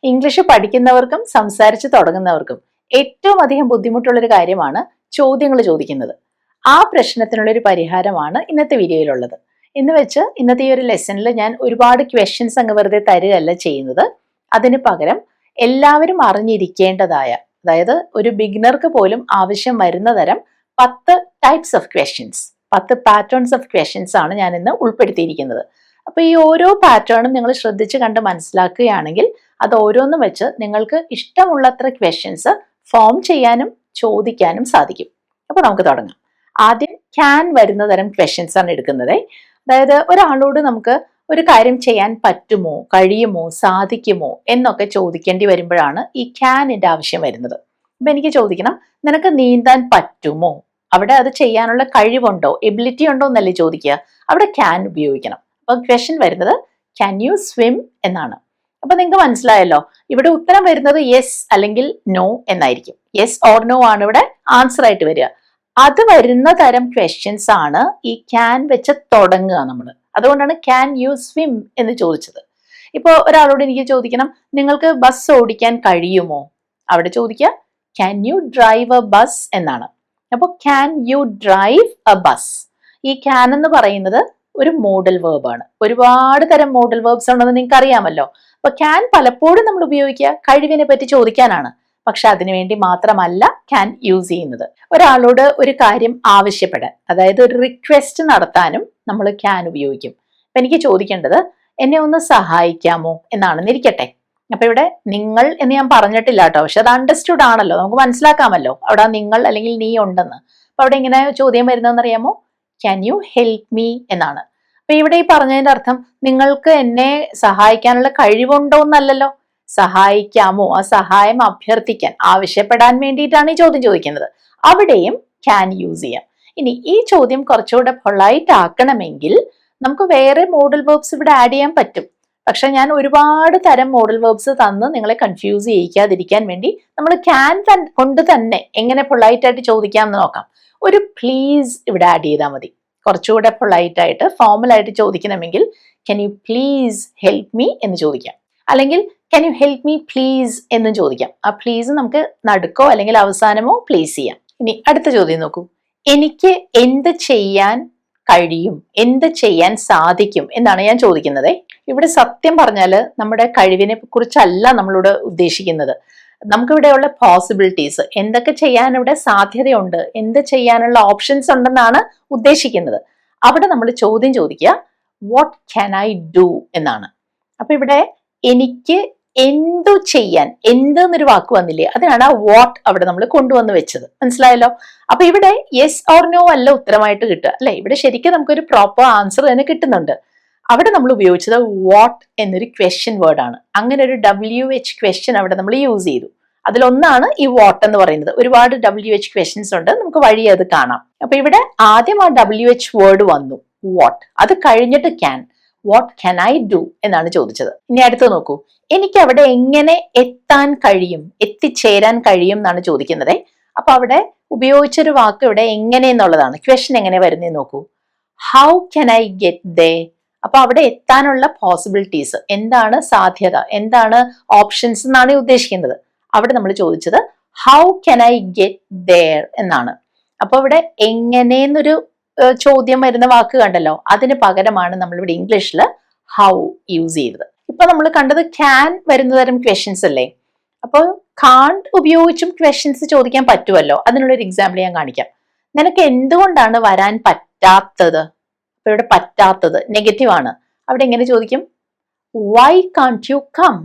English പഠിക്കുന്നവർക്കും സംസാരിച്ച് തുടങ്ങുന്നവർക്കും ഏറ്റവും അധികം ബുദ്ധിമുട്ടുള്ളൊരു കാര്യമാണ് ചോദ്യങ്ങൾ ചോദിക്കുന്നത്. ആ പ്രശ്നത്തിനുള്ള ഒരു പരിഹാരമാണ് ഇന്നത്തെ വീഡിയോയിലുള്ളത്. എന്ന് വെച്ച് ഇന്നത്തെ ഈ ഒരു ലെസണിൽ ഞാൻ ഒരുപാട് ക്വസ്റ്റ്യൻസ് അങ്ങ് വെറുതെ തരികയല്ല ചെയ്യുന്നത്. അതിന് പകരം എല്ലാവരും അറിഞ്ഞിരിക്കേണ്ടതായ, അതായത് ഒരു ബിഗിനർക്ക് പോലും ആവശ്യം വരുന്ന തരം 10 types of questions, 10 patterns of questions ആണ് ഞാൻ ഇന്ന് ഉൾപ്പെടുത്തിയിരിക്കുന്നത്. അപ്പൊ ഈ ഓരോ പാറ്റേണും നിങ്ങൾ ശ്രദ്ധിച്ച് കണ്ട് മനസ്സിലാക്കുകയാണെങ്കിൽ അത് ഓരോന്നും വെച്ച് നിങ്ങൾക്ക് ഇഷ്ടമുള്ളത്ര ക്വസ്റ്റ്യൻസ് ഫോം ചെയ്യാനും ചോദിക്കാനും സാധിക്കും. അപ്പൊ നമുക്ക് തുടങ്ങാം. ആദ്യം ക്യാൻ വരുന്ന തരം ക്വസ്റ്റ്യൻസ് ആണ് എടുക്കുന്നത്. അതായത് ഒരാളോട് നമുക്ക് ഒരു കാര്യം ചെയ്യാൻ പറ്റുമോ, കഴിയുമോ, സാധിക്കുമോ എന്നൊക്കെ ചോദിക്കേണ്ടി വരുമ്പോഴാണ് ഈ ക്യാനിന്റെ ആവശ്യം വരുന്നത്. അപ്പൊ എനിക്ക് ചോദിക്കണം, നിനക്ക് നീന്താൻ പറ്റുമോ? അവിടെ അത് ചെയ്യാനുള്ള കഴിവുണ്ടോ, എബിലിറ്റി ഉണ്ടോ എന്നല്ലേ ചോദിക്കുക. അവിടെ ക്യാൻ ഉപയോഗിക്കണം. അപ്പൊ ക്വസ്റ്റ്യൻ വരുന്നത് ക്യാൻ യു സ്വിം എന്നാണ്. അപ്പൊ നിങ്ങൾക്ക് മനസ്സിലായല്ലോ, ഇവിടെ ഉത്തരം വരുന്നത് യെസ് അല്ലെങ്കിൽ നോ എന്നായിരിക്കും. യെസ് ഓർ നോ ആണ് ഇവിടെ ആൻസർ ആയിട്ട് വരിക. അത് വരുന്ന തരം ക്വസ്റ്റ്യൻസ് ആണ് ഈ ക്യാൻ വെച്ച് തുടങ്ങുക നമ്മൾ. അതുകൊണ്ടാണ് ക്യാൻ യു സ്വിം എന്ന് ചോദിച്ചത്. ഇപ്പോൾ ഒരാളോട് എനിക്ക് ചോദിക്കണം, നിങ്ങൾക്ക് ബസ് ഓടിക്കാൻ കഴിയുമോ? അവിടെ ചോദിക്കുക can you drive A bus എന്നാണ്. അപ്പോൾ can you drive A bus. ഈ ക്യാൻ എന്ന് പറയുന്നത് ഒരു മോഡൽ വേർബ് ആണ്. ഒരുപാട് തരം മോഡൽ വേർബ്സ് ഉണ്ടെന്ന് നിങ്ങൾക്ക് അറിയാമല്ലോ. അപ്പൊ ക്യാൻ പലപ്പോഴും നമ്മൾ ഉപയോഗിക്കുക കഴിവിനെ പറ്റി ചോദിക്കാനാണ്. പക്ഷെ അതിനുവേണ്ടി മാത്രമല്ല ക്യാൻ യൂസ് ചെയ്യുന്നത്. ഒരാളോട് ഒരു കാര്യം ആവശ്യപ്പെടാൻ, അതായത് ഒരു റിക്വസ്റ്റ് നടത്താനും നമ്മൾ ക്യാൻ ഉപയോഗിക്കും. അപ്പൊ എനിക്ക് ചോദിക്കേണ്ടത്, എന്നെ ഒന്ന് സഹായിക്കാമോ എന്നാണെന്നിരിക്കട്ടെ. അപ്പൊ ഇവിടെ നിങ്ങൾ എന്ന് ഞാൻ പറഞ്ഞിട്ടില്ല കേട്ടോ, പക്ഷെ അത് അണ്ടർസ്റ്റുഡ് ആണല്ലോ, നമുക്ക് മനസ്സിലാക്കാമല്ലോ അവിടെ നിങ്ങൾ അല്ലെങ്കിൽ നീ ഉണ്ടെന്ന്. അപ്പൊ അവിടെ ഇങ്ങനെ ചോദ്യം വരുന്നതെന്ന് അറിയാമോ? ക്യാൻ യു ഹെൽപ്പ് മീ എന്നാണ്. അപ്പൊ ഇവിടെ ഈ പറഞ്ഞതിന്റെ അർത്ഥം നിങ്ങൾക്ക് എന്നെ സഹായിക്കാനുള്ള കഴിവുണ്ടോ എന്നല്ലല്ലോ, സഹായിക്കാമോ, ആ സഹായം അഭ്യർത്ഥിക്കാൻ, ആവശ്യപ്പെടാൻ വേണ്ടിയിട്ടാണ് ഈ ചോദ്യം ചോദിക്കുന്നത്. അവിടെയും ക്യാൻ യൂസ് ചെയ്യാം. ഇനി ഈ ചോദ്യം കുറച്ചുകൂടെ പൊളൈറ്റ് ആക്കണമെങ്കിൽ നമുക്ക് വേറെ മോഡൽ വേർബ്സ് ഇവിടെ ആഡ് ചെയ്യാൻ പറ്റും. പക്ഷെ ഞാൻ ഒരുപാട് തരം മോഡൽ വേർബ്സ് തന്ന് നിങ്ങളെ കൺഫ്യൂസ് ചെയ്യിക്കാതിരിക്കാൻ വേണ്ടി നമ്മൾ ക്യാൻ കൊണ്ട് തന്നെ എങ്ങനെ പൊളൈറ്റ് ആയിട്ട് ചോദിക്കാം എന്ന് നോക്കാം. ഒരു പ്ലീസ് ഇവിടെ ആഡ് ചെയ്താൽ മതി. കുറച്ചുകൂടെ പൊളൈറ്റ് ആയിട്ട് ഫോർമൽ ആയിട്ട് ചോദിക്കണമെങ്കിൽ can you please help me എന്ന് ചോദിക്കാം. അല്ലെങ്കിൽ can you help me please എന്നും ചോദിക്കാം. ആ പ്ലീസ് നമുക്ക് നടുക്കോ അല്ലെങ്കിൽ അവസാനമോ പ്ലേസ് ചെയ്യാം. ഇനി അടുത്ത ചോദ്യം നോക്കൂ. എനിക്ക് എന്ത് ചെയ്യാൻ കഴിയും, എന്ത് ചെയ്യാൻ സാധിക്കും എന്നാണ് ഞാൻ ചോദിക്കുന്നത്. ഇവിടെ സത്യം പറഞ്ഞാൽ നമ്മുടെ കഴിവിനെ കുറിച്ചല്ല നമ്മളിവിടെ ഉദ്ദേശിക്കുന്നത്. നമുക്കിവിടെയുള്ള പോസിബിലിറ്റീസ്, എന്തൊക്കെ ചെയ്യാൻ ഇവിടെ സാധ്യതയുണ്ട്, എന്ത് ചെയ്യാനുള്ള ഓപ്ഷൻസ് ഉണ്ടെന്നാണ് ഉദ്ദേശിക്കുന്നത്. അവിടെ നമ്മൾ ചോദ്യം ചോദിക്കുക വാട്ട് ക്യാൻ ഐ ഡു എന്നാണ്. അപ്പൊ ഇവിടെ എനിക്ക് എന്തു ചെയ്യാൻ, എന്ത് എന്നൊരു വാക്ക് വന്നില്ലേ, അതിനാണ് ആ വാട്ട് അവിടെ നമ്മൾ കൊണ്ടുവന്ന് വെച്ചത്. മനസ്സിലായല്ലോ? അപ്പൊ ഇവിടെ യെസ് ഓർ നോ അല്ല ഉത്തരമായിട്ട് കിട്ടുക, അല്ലെ? ഇവിടെ ശരിക്കും നമുക്കൊരു പ്രോപ്പർ ആൻസർ തന്നെ കിട്ടുന്നുണ്ട്. അവിടെ നമ്മൾ ഉപയോഗിച്ചത് വാട്ട് എന്നൊരു ക്വസ്റ്റ്യൻ വേർഡ് ആണ്. അങ്ങനെ ഒരു WH ക്വസ്റ്റ്യൻ അവിടെ നമ്മൾ യൂസ് ചെയ്തു. അതിലൊന്നാണ് ഈ വാട്ട് എന്ന് പറയുന്നത്. ഒരുപാട് WH ക്വസ്റ്റ്യൻസ് ഉണ്ട്, നമുക്ക് വഴി അത് കാണാം. അപ്പൊ ഇവിടെ ആദ്യം ആ WH വേർഡ് വന്നു വാട്ട്, അത് കഴിഞ്ഞിട്ട് can. What can I do എന്നാണ് ചോദിച്ചത്. ഇനി അടുത്ത് നോക്കൂ, എനിക്ക് അവിടെ എങ്ങനെ എത്താൻ കഴിയും, എത്തിച്ചേരാൻ കഴിയും എന്നാണ് ചോദിക്കുന്നത്. അപ്പൊ അവിടെ ഉപയോഗിച്ചൊരു വാക്ക് ഇവിടെ എങ്ങനെ എന്നുള്ളതാണ്. ക്വസ്റ്റ്യൻ എങ്ങനെ വരുന്നതെന്ന് നോക്കൂ. ഹൗ ക്യാൻ ഐ ഗെറ്റ് ദേ. അപ്പൊ അവിടെ എത്താനുള്ള പോസിബിലിറ്റീസ്, എന്താണ് സാധ്യത, എന്താണ് ഓപ്ഷൻസ് എന്നാണ് ഉദ്ദേശിക്കുന്നത്. അവിടെ നമ്മൾ ചോദിച്ചത് how can I get there എന്നാണ്. അപ്പൊ ഇവിടെ എങ്ങനെയെന്നൊരു ചോദ്യം വരുന്ന വാക്ക് കണ്ടല്ലോ, അതിന് പകരമാണ് നമ്മളിവിടെ ഇംഗ്ലീഷിൽ ഹൗ യൂസ് ചെയ്തത്. ഇപ്പൊ നമ്മൾ കണ്ടത് ക്യാൻ വരുന്ന തരം ക്വസ്റ്റ്യൻസ് അല്ലേ. അപ്പോൾ കാണ്ട് ഉപയോഗിച്ചും ക്വസ്റ്റ്യൻസ് ചോദിക്കാൻ പറ്റുമല്ലോ. അതിനുള്ളൊരു എക്സാമ്പിൾ ഞാൻ കാണിക്കാം. നിനക്ക് എന്തുകൊണ്ടാണ് വരാൻ പറ്റാത്തത്? അപ്പൊ ഇവിടെ പറ്റാത്തത് നെഗറ്റീവ് ആണ്. അവിടെ എങ്ങനെ ചോദിക്കും? Why can't you come.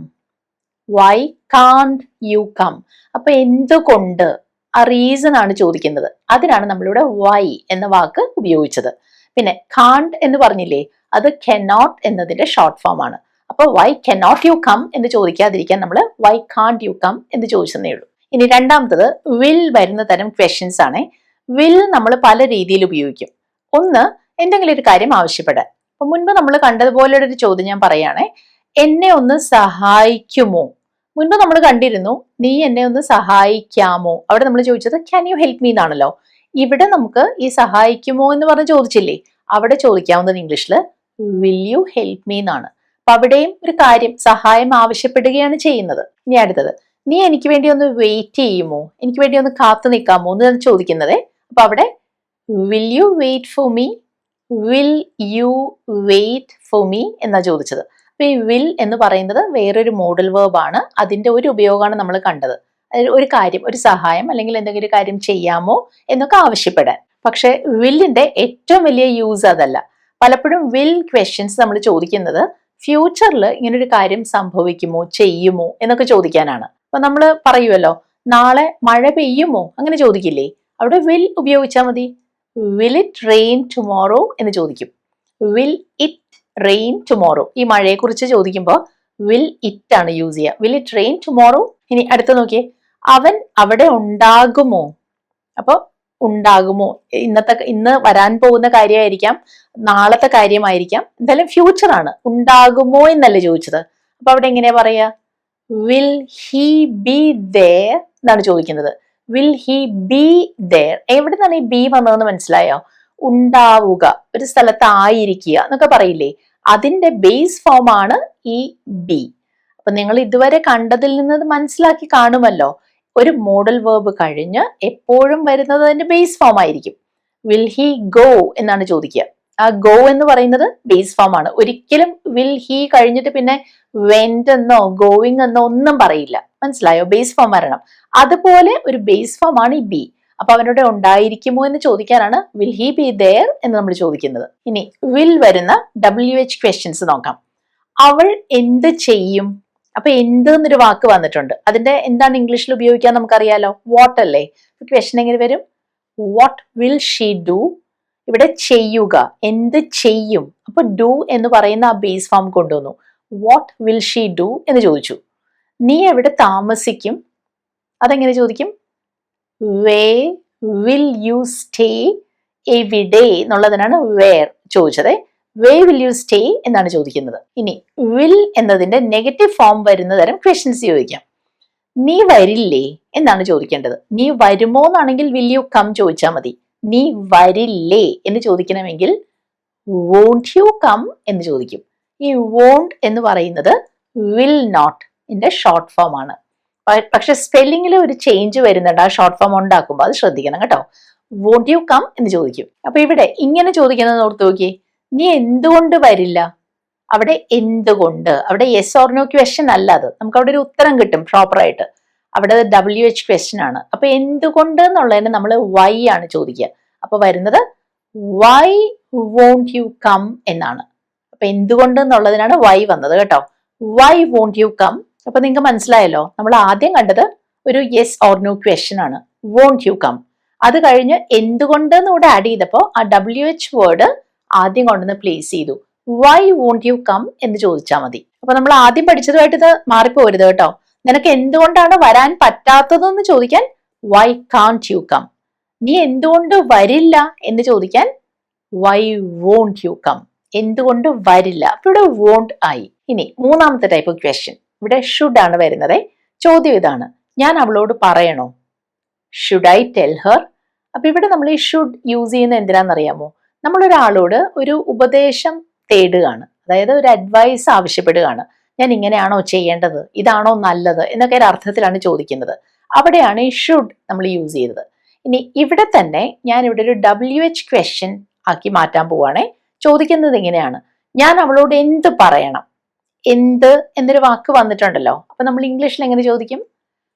Why can't you come. അപ്പൊ എന്തുകൊണ്ട്, ആ റീസൺ ആണ് ചോദിക്കുന്നത്. അതിനാണ് നമ്മളിവിടെ വൈ എന്ന വാക്ക് ഉപയോഗിച്ചത്. പിന്നെ കാണ്ട് എന്ന് പറഞ്ഞില്ലേ, അത് കനോട്ട് എന്നതിന്റെ ഷോർട്ട് ഫോം ആണ്. അപ്പൊ വൈ കനോട്ട് യു കം എന്ന് ചോദിക്കാതിരിക്കാൻ നമ്മൾ വൈ കാണ്ട് യു കം എന്ന് ചോദിച്ചതേ ഉള്ളൂ. ഇനി രണ്ടാമത്തത് വിൽ വരുന്ന തരം ക്വസ്റ്റ്യൻസ് ആണ്. വിൽ നമ്മൾ പല രീതിയിൽ ഉപയോഗിക്കും. ഒന്ന്, എന്തെങ്കിലും ഒരു കാര്യം ആവശ്യപ്പെടാൻ. അപ്പൊ മുൻപ് നമ്മൾ കണ്ടതുപോലെ ഒരു ചോദ്യം ഞാൻ പറയുകയാണെ, എന്നെ ഒന്ന് സഹായിക്കുമോ. മുൻപ് നമ്മൾ കണ്ടിരുന്നു നീ എന്നെ ഒന്ന് സഹായിക്കാമോ. അവിടെ നമ്മൾ ചോദിച്ചത് ക്യാൻ യു ഹെൽപ്പ് മീ എന്നാണല്ലോ. ഇവിടെ നമുക്ക് ഈ സഹായിക്കുമോ എന്ന് പറഞ്ഞ് ചോദിച്ചില്ലേ, അവിടെ ചോദിക്കാവുന്നത് ഇംഗ്ലീഷിൽ വിൽ യു ഹെൽപ്പ് മീ എന്നാണ്. അപ്പൊ അവിടെയും ഒരു കാര്യം, സഹായം ആവശ്യപ്പെടുകയാണ് ചെയ്യുന്നത്. ഇനി അടുത്തത്, നീ എനിക്ക് വേണ്ടി ഒന്ന് വെയിറ്റ് ചെയ്യുമോ, എനിക്ക് വേണ്ടി ഒന്ന് കാത്തു നിൽക്കാമോ എന്ന് ചോദിക്കുന്നത്. അപ്പൊ അവിടെ will you wait for me, will you wait for me എന്നാ ചോദിച്ചത്. അപ്പൊ ഈ വിൽ എന്ന് പറയുന്നത് വേറൊരു മോഡൽ വേർബ് ആണ്. അതിന്റെ ഒരു ഉപയോഗമാണ് നമ്മൾ കണ്ടത്. ഒരു കാര്യം, ഒരു സഹായം അല്ലെങ്കിൽ എന്തെങ്കിലും ഒരു കാര്യം ചെയ്യാമോ എന്നൊക്കെ ആവശ്യപ്പെടാൻ. പക്ഷെ വില്ലിന്റെ ഏറ്റവും വലിയ യൂസ് അതല്ല. പലപ്പോഴും വിൽ ക്വസ്റ്റ്യൻസ് നമ്മൾ ചോദിക്കുന്നത് ഫ്യൂച്ചറിൽ ഇങ്ങനൊരു കാര്യം സംഭവിക്കുമോ, ചെയ്യുമോ എന്നൊക്കെ ചോദിക്കാനാണ്. അപ്പൊ നമ്മൾ പറയുമല്ലോ, നാളെ മഴ പെയ്യുമോ, അങ്ങനെ ചോദിക്കില്ലേ, അവിടെ വിൽ ഉപയോഗിച്ചാൽ മതി. വിൽ ഇറ്റ് റെയിൻ ടുമോറോ എന്ന് ചോദിക്കും. Will it rain tomorrow. ഈ മഴയെക്കുറിച്ച് ചോദിക്കുമ്പോൾ വിൽ ഇറ്റ് ആണ് യൂസ് ചെയ്യുക. Will it rain tomorrow. ഇനി അടുത്ത നോക്കിയേ, അവൻ അവിടെ ഉണ്ടാകുമോ. അപ്പൊ ഉണ്ടാകുമോ, ഇന്ന് വരാൻ പോകുന്ന കാര്യമായിരിക്കാം, നാളത്തെ കാര്യമായിരിക്കാം, എന്തായാലും ഫ്യൂച്ചർ ആണ്. ഉണ്ടാകുമോ എന്നല്ലേ ചോദിച്ചത്. അപ്പൊ അവിടെ എങ്ങനെയാ പറയാ, വിൽ ഹി ബി ദേർ എന്നാണ് ചോദിക്കുന്നത്. Will he be there. എവിടെ നിന്നാണ് ഈ ബി വന്നതെന്ന് മനസ്സിലായോ? ഉണ്ടാവുക, ഒരു സ്ഥലത്ത് ആയിരിക്കുക എന്നൊക്കെ പറയില്ലേ, അതിന്റെ ബേസ് ഫോം ആണ് ഈ ബി. അപ്പൊ നിങ്ങൾ ഇതുവരെ കണ്ടതിൽ നിന്ന് മനസ്സിലാക്കി കാണുമല്ലോ, ഒരു മോഡൽ വേർബ് കഴിഞ്ഞ് എപ്പോഴും വരുന്നത് അതിന്റെ ബേസ് ഫോം ആയിരിക്കും. വിൽ ഹി ഗോ എന്നാണ് ചോദിക്കുക. ആ ഗോ എന്ന് പറയുന്നത് ബേസ് ഫോം ആണ്. ഒരിക്കലും വിൽ ഹി കഴിഞ്ഞിട്ട് പിന്നെ വെന്റ് എന്നോ ഗോയിങ് എന്നോ ഒന്നും പറയില്ല. മനസ്സിലായോ? ബേസ് ഫോം വരണം. അതുപോലെ ഒരു ബേസ് ഫോം ആണ് ഈ ബി. അപ്പൊ അവനോട് ഉണ്ടായിരിക്കുമോ എന്ന് ചോദിക്കാനാണ് വിൽ ഹി ബി ദേർ എന്ന് നമ്മൾ ചോദിക്കുന്നത്. ഇനി വിൽ വരുന്ന WH ക്വസ്റ്റ്യൻസ് നോക്കാം. അവൾ എന്ത് ചെയ്യും. അപ്പൊ എന്ത് എന്നൊരു വാക്ക് വന്നിട്ടുണ്ട്. അതിന്റെ എന്താണ് ഇംഗ്ലീഷിൽ ഉപയോഗിക്കാൻ നമുക്കറിയാലോ, വാട്ട് അല്ലേ. ക്വസ്റ്റ്യൻ എങ്ങനെ വരും? What will she do. ഇവിടെ ചെയ്യുക, എന്ത് ചെയ്യും. അപ്പൊ ഡു എന്ന് പറയുന്ന ആ ബേസ് ഫോം കൊണ്ടുവന്നു. വാട്ട് വിൽ ഷീ ഡു എന്ന് ചോദിച്ചു. നീ എവിടെ താമസിക്കും. അതെങ്ങനെ ചോദിക്കും? വേ വിൽ യു സ്റ്റേ. എവിടെ എന്നുള്ളതിനാണ് വേർ ചോദിച്ചത്. വേ വിൽ യു സ്റ്റേ എന്നാണ് ചോദിക്കുന്നത്. ഇനി വിൽ എന്നതിന്റെ നെഗറ്റീവ് ഫോം വരുന്ന തരം ക്വസ്റ്റ്യൻസ് ചോദിക്കാം. നീ വരില്ലേ എന്നാണ് ചോദിക്കേണ്ടത്. നീ വരുമോ എന്നാണെങ്കിൽ വിൽ യു കം ചോദിച്ചാൽ മതി. നീ വരില്ലേ എന്ന് ചോദിക്കണമെങ്കിൽ വോണ്ട് യു കം എന്ന് ചോദിക്കും. ഈ വോണ്ട് എന്ന് പറയുന്നത് വിൽ നോട്ട് ന്റെ ഷോർട്ട് ഫോം ആണ്. പക്ഷെ സ്പെല്ലിങ്ങിൽ ഒരു ചേഞ്ച് വരുന്നുണ്ട് ആ ഷോർട്ട് ഫോം ഉണ്ടാക്കുമ്പോൾ, അത് ശ്രദ്ധിക്കണം കേട്ടോ. വോണ്ട് യു കം എന്ന് ചോദിക്കും. അപ്പൊ ഇവിടെ ഇങ്ങനെ ചോദിക്കുന്നത് ഓർത്ത് നോക്കിയേ, നീ എന്തുകൊണ്ട് വരില്ല. അവിടെ എന്തുകൊണ്ട്, അവിടെ യെസ് ഓർ നോ ക്വസ്റ്റ്യൻ അല്ല അത്. നമുക്ക് അവിടെ ഒരു ഉത്തരം കിട്ടും പ്രോപ്പർ ആയിട്ട്. അവിടെ WH ക്വസ്റ്റ്യൻ ആണ്. അപ്പൊ എന്തുകൊണ്ട് എന്നുള്ളതിന് നമ്മൾ വൈ ആണ് ചോദിക്കുക. അപ്പൊ വരുന്നത് വൈ വോണ്ട് യു കം എന്നാണ്. അപ്പൊ എന്തുകൊണ്ട് എന്നുള്ളതിനാണ് വൈ വന്നത് കേട്ടോ. Why won't you come. അപ്പൊ നിങ്ങൾക്ക് മനസ്സിലായല്ലോ, നമ്മൾ ആദ്യം കണ്ടത് ഒരു യെസ് ഓർ നോ ക്വസ്റ്റ്യൻ ആണ്, വോണ്ട് യു കം. അത് കഴിഞ്ഞ് എന്തുകൊണ്ട് കൂടെ ആഡ് ചെയ്തപ്പോ ആ WH വേർഡ് ആദ്യം കൊണ്ടുവന്ന് പ്ലേസ് ചെയ്തു. വൈ വോണ്ട് യു കം എന്ന് ചോദിച്ചാൽ മതി. അപ്പൊ നമ്മൾ ആദ്യം പഠിച്ചതുമായിട്ട് ഇത് മാറിപ്പോരുത് കേട്ടോ. നിനക്ക് എന്തുകൊണ്ടാണ് വരാൻ പറ്റാത്തതെന്ന് ചോദിക്കാൻ വൈ കാൺട്ട് യു കം. നീ എന്തുകൊണ്ട് വരില്ല എന്ന് ചോദിക്കാൻ വൈ വോണ്ട് യു കം. എന്തുകൊണ്ട് വരില്ല. അപ്പൊ ഇവിടെ വോണ്ട് ആയി. ഇനി മൂന്നാമത്തെ ടൈപ്പ് ക്വസ്റ്റ്യൻ, ഇവിടെ ഷുഡ് ആണ് വരുന്നത്. ചോദ്യം ഇതാണ്, ഞാൻ അവളോട് പറയണോ. Should I tell Har. അപ്പൊ ഇവിടെ നമ്മൾ ഈ ഷുഡ് യൂസ് ചെയ്യുന്നത് എന്തിനാണെന്നറിയാമോ? നമ്മളൊരാളോട് ഒരു ഉപദേശം തേടുകയാണ്, അതായത് ഒരു അഡ്വൈസ് ആവശ്യപ്പെടുകയാണ്. ഞാൻ ഇങ്ങനെയാണോ ചെയ്യേണ്ടത്, ഇതാണോ നല്ലത് എന്നൊക്കെ ഒരു അർത്ഥത്തിലാണ് ചോദിക്കുന്നത്. അവിടെയാണ് ഈ ഷുഡ് നമ്മൾ യൂസ് ചെയ്തത്. ഇനി ഇവിടെ തന്നെ ഞാൻ ഇവിടെ ഒരു WH ക്വസ്റ്റ്യൻ ആക്കി മാറ്റാൻ പോവാണേ. ചോദിക്കുന്നത് ഇങ്ങനെയാണ്, ഞാൻ അവളോട് എന്ത് പറയണം. എന്ത് എന്നൊരു വാക്ക് വന്നിട്ടുണ്ടല്ലോ. അപ്പൊ നമ്മൾ ഇംഗ്ലീഷിൽ എങ്ങനെ ചോദിക്കും?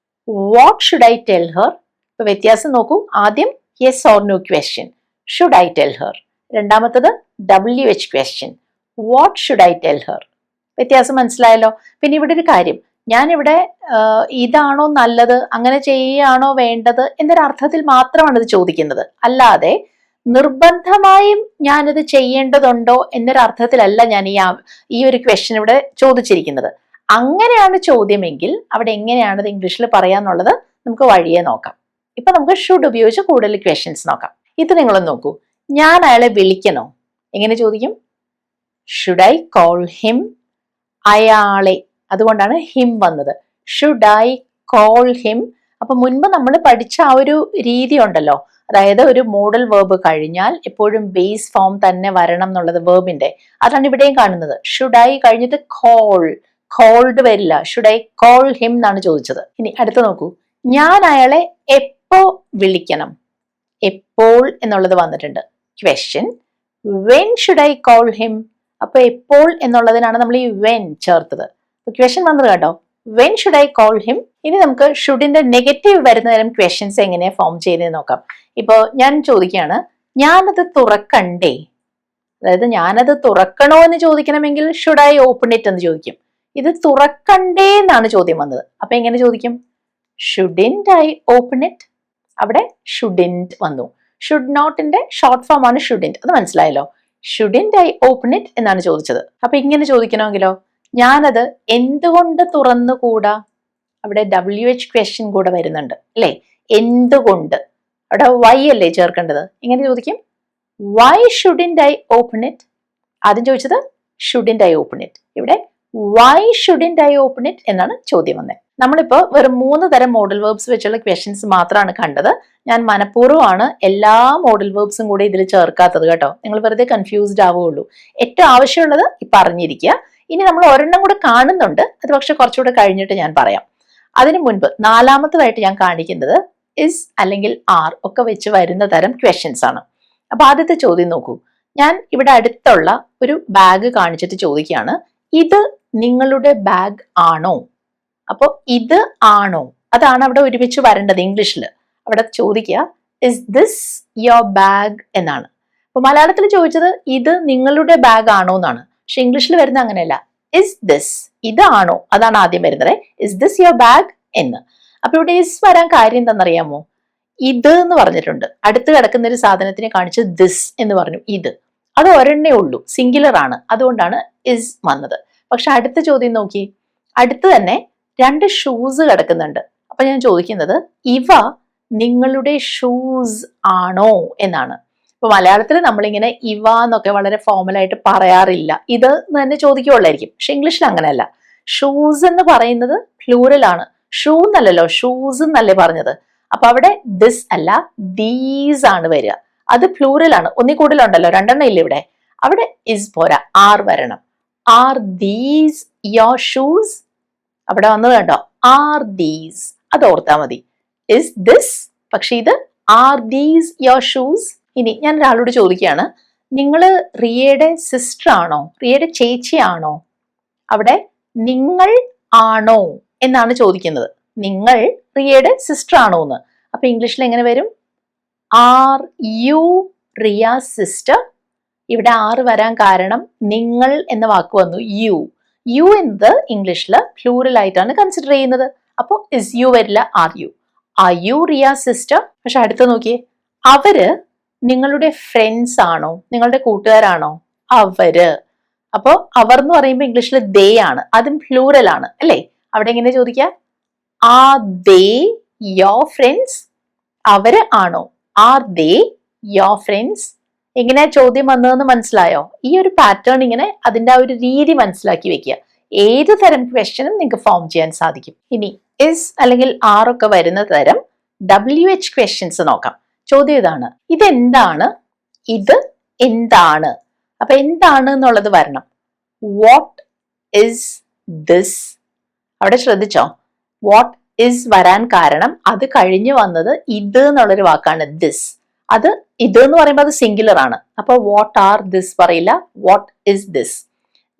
What should I tell her. ഇപ്പൊ വ്യത്യാസം നോക്കൂ. ആദ്യം yes or no question, should I tell her. രണ്ടാമത്തത് WH question, what should I tell her. വ്യത്യാസം മനസ്സിലായല്ലോ. പിന്നെ ഇവിടെ ഒരു കാര്യം, ഞാനിവിടെ ഇതാണോ നല്ലത്, അങ്ങനെ ചെയ്യുകയാണോ വേണ്ടത് എന്നൊരർത്ഥത്തിൽ മാത്രമാണ് ഇത് ചോദിക്കുന്നത്. അല്ലാതെ നിർബന്ധമായും ഞാനിത് ചെയ്യേണ്ടതുണ്ടോ എന്നൊരർത്ഥത്തിലല്ല ഞാൻ ഈ ഒരു ക്വസ്റ്റ്യൻ ഇവിടെ ചോദിച്ചിരിക്കുന്നത്. അങ്ങനെയാണ് ചോദ്യമെങ്കിൽ അവിടെ എങ്ങനെയാണ് ഇത് ഇംഗ്ലീഷിൽ പറയാന്നുള്ളത് നമുക്ക് വഴിയെ നോക്കാം. ഇപ്പൊ നമുക്ക് ഷുഡ് ഉപയോഗിച്ച് കൂടുതൽ ക്വസ്റ്റ്യൻസ് നോക്കാം. ഇത് നിങ്ങളൊന്ന് നോക്കൂ. ഞാൻ അയാളെ വിളിക്കണോ. എങ്ങനെ ചോദിക്കും? Should I call him. അയാളെ, അതുകൊണ്ടാണ് ഹിം വന്നത്. Should I call him. അപ്പൊ മുൻപ് നമ്മൾ പഠിച്ച ആ ഒരു രീതി ഉണ്ടല്ലോ, അതായത് ഒരു മോഡൽ വേർബ് കഴിഞ്ഞാൽ എപ്പോഴും ബേസ് ഫോം തന്നെ വരണം എന്നുള്ളത് വേർബിന്റെ, അതാണ് ഇവിടെയും കാണുന്നത്. ഷുഡ് ഐ കഴിഞ്ഞിട്ട് കോൾഡ് വരില്ല, ഷുഡ് ഐ കോൾ ഹിം എന്നാണ് ചോദിച്ചത്. ഇനി അടുത്ത് നോക്കൂ, ഞാൻ അയാളെ എപ്പോ വിളിക്കണം, എപ്പോൾ എന്നുള്ളത് വന്നിട്ടുണ്ട്. Question, when should I call him. അപ്പൊ എപ്പോൾ എന്നുള്ളതിനാണ് നമ്മൾ ഈ വെൻ ചേർത്തത്. ക്വസ്റ്റ്യൻ വന്നത് കേട്ടോ, when should I call him. ഇനി നമുക്ക് ഷുഡിന്റെ നെഗറ്റീവ് വരുന്ന തരം ക്വസ്റ്റ്യൻസ് എങ്ങനെയാ ഫോം ചെയ്യുന്നത് നോക്കാം. ഇപ്പോ ഞാൻ ചോദിക്കുകയാണ്, ഞാനത് തുറക്കണ്ടേ, അതായത് ഞാനത് തുറക്കണോ എന്ന് ചോദിക്കണമെങ്കിൽ ഷുഡ് ഐ ഓപ്പൺ ഇറ്റ് എന്ന് ചോദിക്കും. ഇത് തുറക്കണ്ടേ എന്നാണ് ചോദ്യം വന്നത്, അപ്പൊ എങ്ങനെ ചോദിക്കും? Shouldn't I open it. അവിടെ ഷുഡിന്റ് വന്നു. ഷുഡ് നോട്ടിന്റെ ഷോർട്ട് ഫോം ആണ് ഷുഡിന്റ്, അത് മനസ്സിലായല്ലോ. ഷുഡിന്റ് ഐ ഓപ്പൺ ഇറ്റ് എന്നാണ് ചോദിച്ചത്. അപ്പൊ ഇങ്ങനെ ചോദിക്കണമെങ്കിലോ, ഞാനത് എന്തുകൊണ്ട് തുറന്നുകൂടാ. അവിടെ WH ക്വസ്റ്റ്യൻ കൂടെ വരുന്നുണ്ട് അല്ലെ, എന്തുകൊണ്ട്. അവിടെ വൈ അല്ലേ ചേർക്കേണ്ടത്. എങ്ങനെ ചോദിക്കും? Why shouldn't I open it. ആദ്യം ചോദിച്ചത് ഷുഡിന്റ് ഐ ഓപ്പൺ ഇറ്റ്, ഇവിടെ why shouldn't I open it എന്നാണ് ചോദ്യം വന്നത്. നമ്മളിപ്പോ വെറും 3 തരം മോഡൽ വേർബ്സ് വെച്ചുള്ള ക്വസ്റ്റ്യൻസ് മാത്രമാണ് കണ്ടത്. ഞാൻ മനഃപൂർവ്വമാണ് എല്ലാ മോഡൽ വേർബ്സും കൂടെ ഇതിൽ ചേർക്കാത്തത് കേട്ടോ, നിങ്ങൾ വെറുതെ കൺഫ്യൂസ്ഡ് ആവുകയുള്ളൂ. ഏറ്റവും ആവശ്യമുള്ളത് ഇപ്പൊ അറിഞ്ഞിരിക്കുക. ഇനി നമ്മൾ ഒരെണ്ണം കൂടെ കാണുന്നുണ്ട്, അത് പക്ഷെ കുറച്ചുകൂടെ കഴിഞ്ഞിട്ട് ഞാൻ പറയാം. അതിനു മുൻപ് 4ാമത്തതായിട്ട് ഞാൻ കാണിക്കുന്നത് ഇസ് അല്ലെങ്കിൽ ആർ ഒക്കെ വെച്ച് വരുന്ന തരം ക്വസ്റ്റ്യൻസ് ആണ്. അപ്പൊ ആദ്യത്തെ ചോദ്യം നോക്കൂ, ഞാൻ ഇവിടെ അടുത്തുള്ള ഒരു ബാഗ് കാണിച്ചിട്ട് ചോദിക്കുകയാണ്, ഇത് നിങ്ങളുടെ ബാഗ് ആണോ. അപ്പോ ഇത് ആണോ, അതാണ് അവിടെ ഒരുമിച്ച് വരേണ്ടത് ഇംഗ്ലീഷിൽ. അവിടെ ചോദിക്കുക ഇസ് ദിസ് യുവർ ബാഗ് എന്നാണ്. അപ്പൊ മലയാളത്തിൽ ചോദിച്ചത് ഇത് നിങ്ങളുടെ ബാഗ് ആണോ എന്നാണ്, പക്ഷെ ഇംഗ്ലീഷിൽ വരുന്ന അങ്ങനെയല്ല. ഇസ് ദിസ്, ഇതാണോ, അതാണ് ആദ്യം വരുന്നത്. ഇസ് ദിസ് യുവർ ബാഗ് എന്ന്. അപ്പൊ ഇവിടെ ഇസ് വരാൻ കാര്യം എന്താണെന്നറിയാമോ? ഇത് എന്ന് പറഞ്ഞിട്ടുണ്ട്, അടുത്ത് കിടക്കുന്ന ഒരു സാധനത്തിനെ കാണിച്ച് ദിസ് എന്ന് പറഞ്ഞു. ഇത് അത് ഒരെണ്ണേ ഉള്ളൂ, സിംഗുലർ ആണ്, അതുകൊണ്ടാണ് ഇസ് വന്നത്. പക്ഷെ അടുത്ത ചോദ്യം നോക്കി, അടുത്ത് തന്നെ 2 ഷൂസ് കിടക്കുന്നുണ്ട്. അപ്പൊ ഞാൻ ചോദിക്കുന്നത് ഇവ നിങ്ങളുടെ ഷൂസ് ആണോ എന്നാണ്. ഇപ്പൊ മലയാളത്തിൽ നമ്മളിങ്ങനെ ഇവ എന്നൊക്കെ വളരെ ഫോർമലായിട്ട് പറയാറില്ല, ഇത് തന്നെ ചോദിക്കുള്ളായിരിക്കും. പക്ഷെ ഇംഗ്ലീഷിൽ അങ്ങനെയല്ല. ഷൂസ് എന്ന് പറയുന്നത് പ്ലൂറൽ ആണ്, ഷൂ എന്നല്ലല്ലോ, ഷൂസ് എന്നല്ലേ പറഞ്ഞത്. അപ്പൊ അവിടെ ദിസ് അല്ല ദീസ് ആണ് വരിക, അത് പ്ലൂറൽ ആണ്, ഒന്നി കൂടുതലുണ്ടല്ലോ, 2 എണ്ണം ഇല്ല ഇവിടെ. അവിടെ ഇസ് പോരാ, ആർ വരണം. Are these your shoes. അവിടെ വന്നത് കണ്ടോ, ആർ ദീസ്, അത് ഓർത്താ മതി. ഇസ് ദിസ്, പക്ഷെ ഇത് ആർ ദീസ് യോർ ഷൂസ്. ഇനി ഞാൻ ഒരാളോട് ചോദിക്കുകയാണ്, നിങ്ങള് റിയയുടെ സിസ്റ്റർ ആണോ, റിയയുടെ ചേച്ചിയാണോ. അവിടെ നിങ്ങൾ ആണോ എന്നാണ് ചോദിക്കുന്നത്, നിങ്ങൾ റിയയുടെ സിസ്റ്റർ ആണോ എന്ന്. അപ്പൊ ഇംഗ്ലീഷിൽ എങ്ങനെ വരും? Are you Riya sister. ഇവിടെ ആർ വരാൻ കാരണം നിങ്ങൾ എന്ന വാക്ക് വന്നു, യു എന്നത് ഇംഗ്ലീഷിൽ പ്ലൂറൽ ആയിട്ടാണ് കൺസിഡർ ചെയ്യുന്നത്. അപ്പോൾ ഇസ് യു വരില്ല, ആർ യു റിയ സിസ്റ്റർ. പക്ഷെ അടുത്ത് നോക്കിയേ, അവര് നിങ്ങളുടെ ഫ്രണ്ട്സ് ആണോ, നിങ്ങളുടെ കൂട്ടുകാരാണോ. അവര്, അപ്പോ അവർ എന്ന് പറയുമ്പോൾ ഇംഗ്ലീഷിൽ ദേ ആണ്, അതും പ്ലൂറൽ ആണ് അല്ലേ. അവിടെ എങ്ങനെ ചോദിക്കുക? Are they your friends. അവര് ആണോ, ആർ ദേ യോർ ഫ്രണ്ട്സ്. എങ്ങനെയാ ചോദ്യം വന്നതെന്ന് മനസ്സിലായോ? ഈ ഒരു പാറ്റേൺ ഇങ്ങനെ അതിന്റെ ആ ഒരു രീതി മനസ്സിലാക്കി വെക്കുക. ഏത് തരം ക്വസ്റ്റ്യനും നിങ്ങൾക്ക് ഫോം ചെയ്യാൻ സാധിക്കും. ഇനി ഇസ് അല്ലെങ്കിൽ ആർ ഒക്കെ വരുന്ന തരം WH ക്വസ്റ്റ്യൻസ് നോക്കാം. ചോദ്യം ഇതാണ്, ഇതെന്താണ്, ഇത് എന്താണ്. അപ്പൊ എന്താണ് എന്നുള്ളത് വരണം. What is this. അവിടെ ശ്രദ്ധിച്ചോ, വാട്ട് ഇസ് വരാൻ കാരണം അത് കഴിഞ്ഞു വന്നത് ഇത് എന്നുള്ളൊരു വാക്കാണ്, ദിസ്. അത് ഇത് എന്ന് പറയുമ്പോൾ അത് സിംഗുലർ ആണ്. അപ്പൊ വാട്ട് ആർ ദിസ് പറയില്ല, വാട്ട് ഇസ് ദിസ്.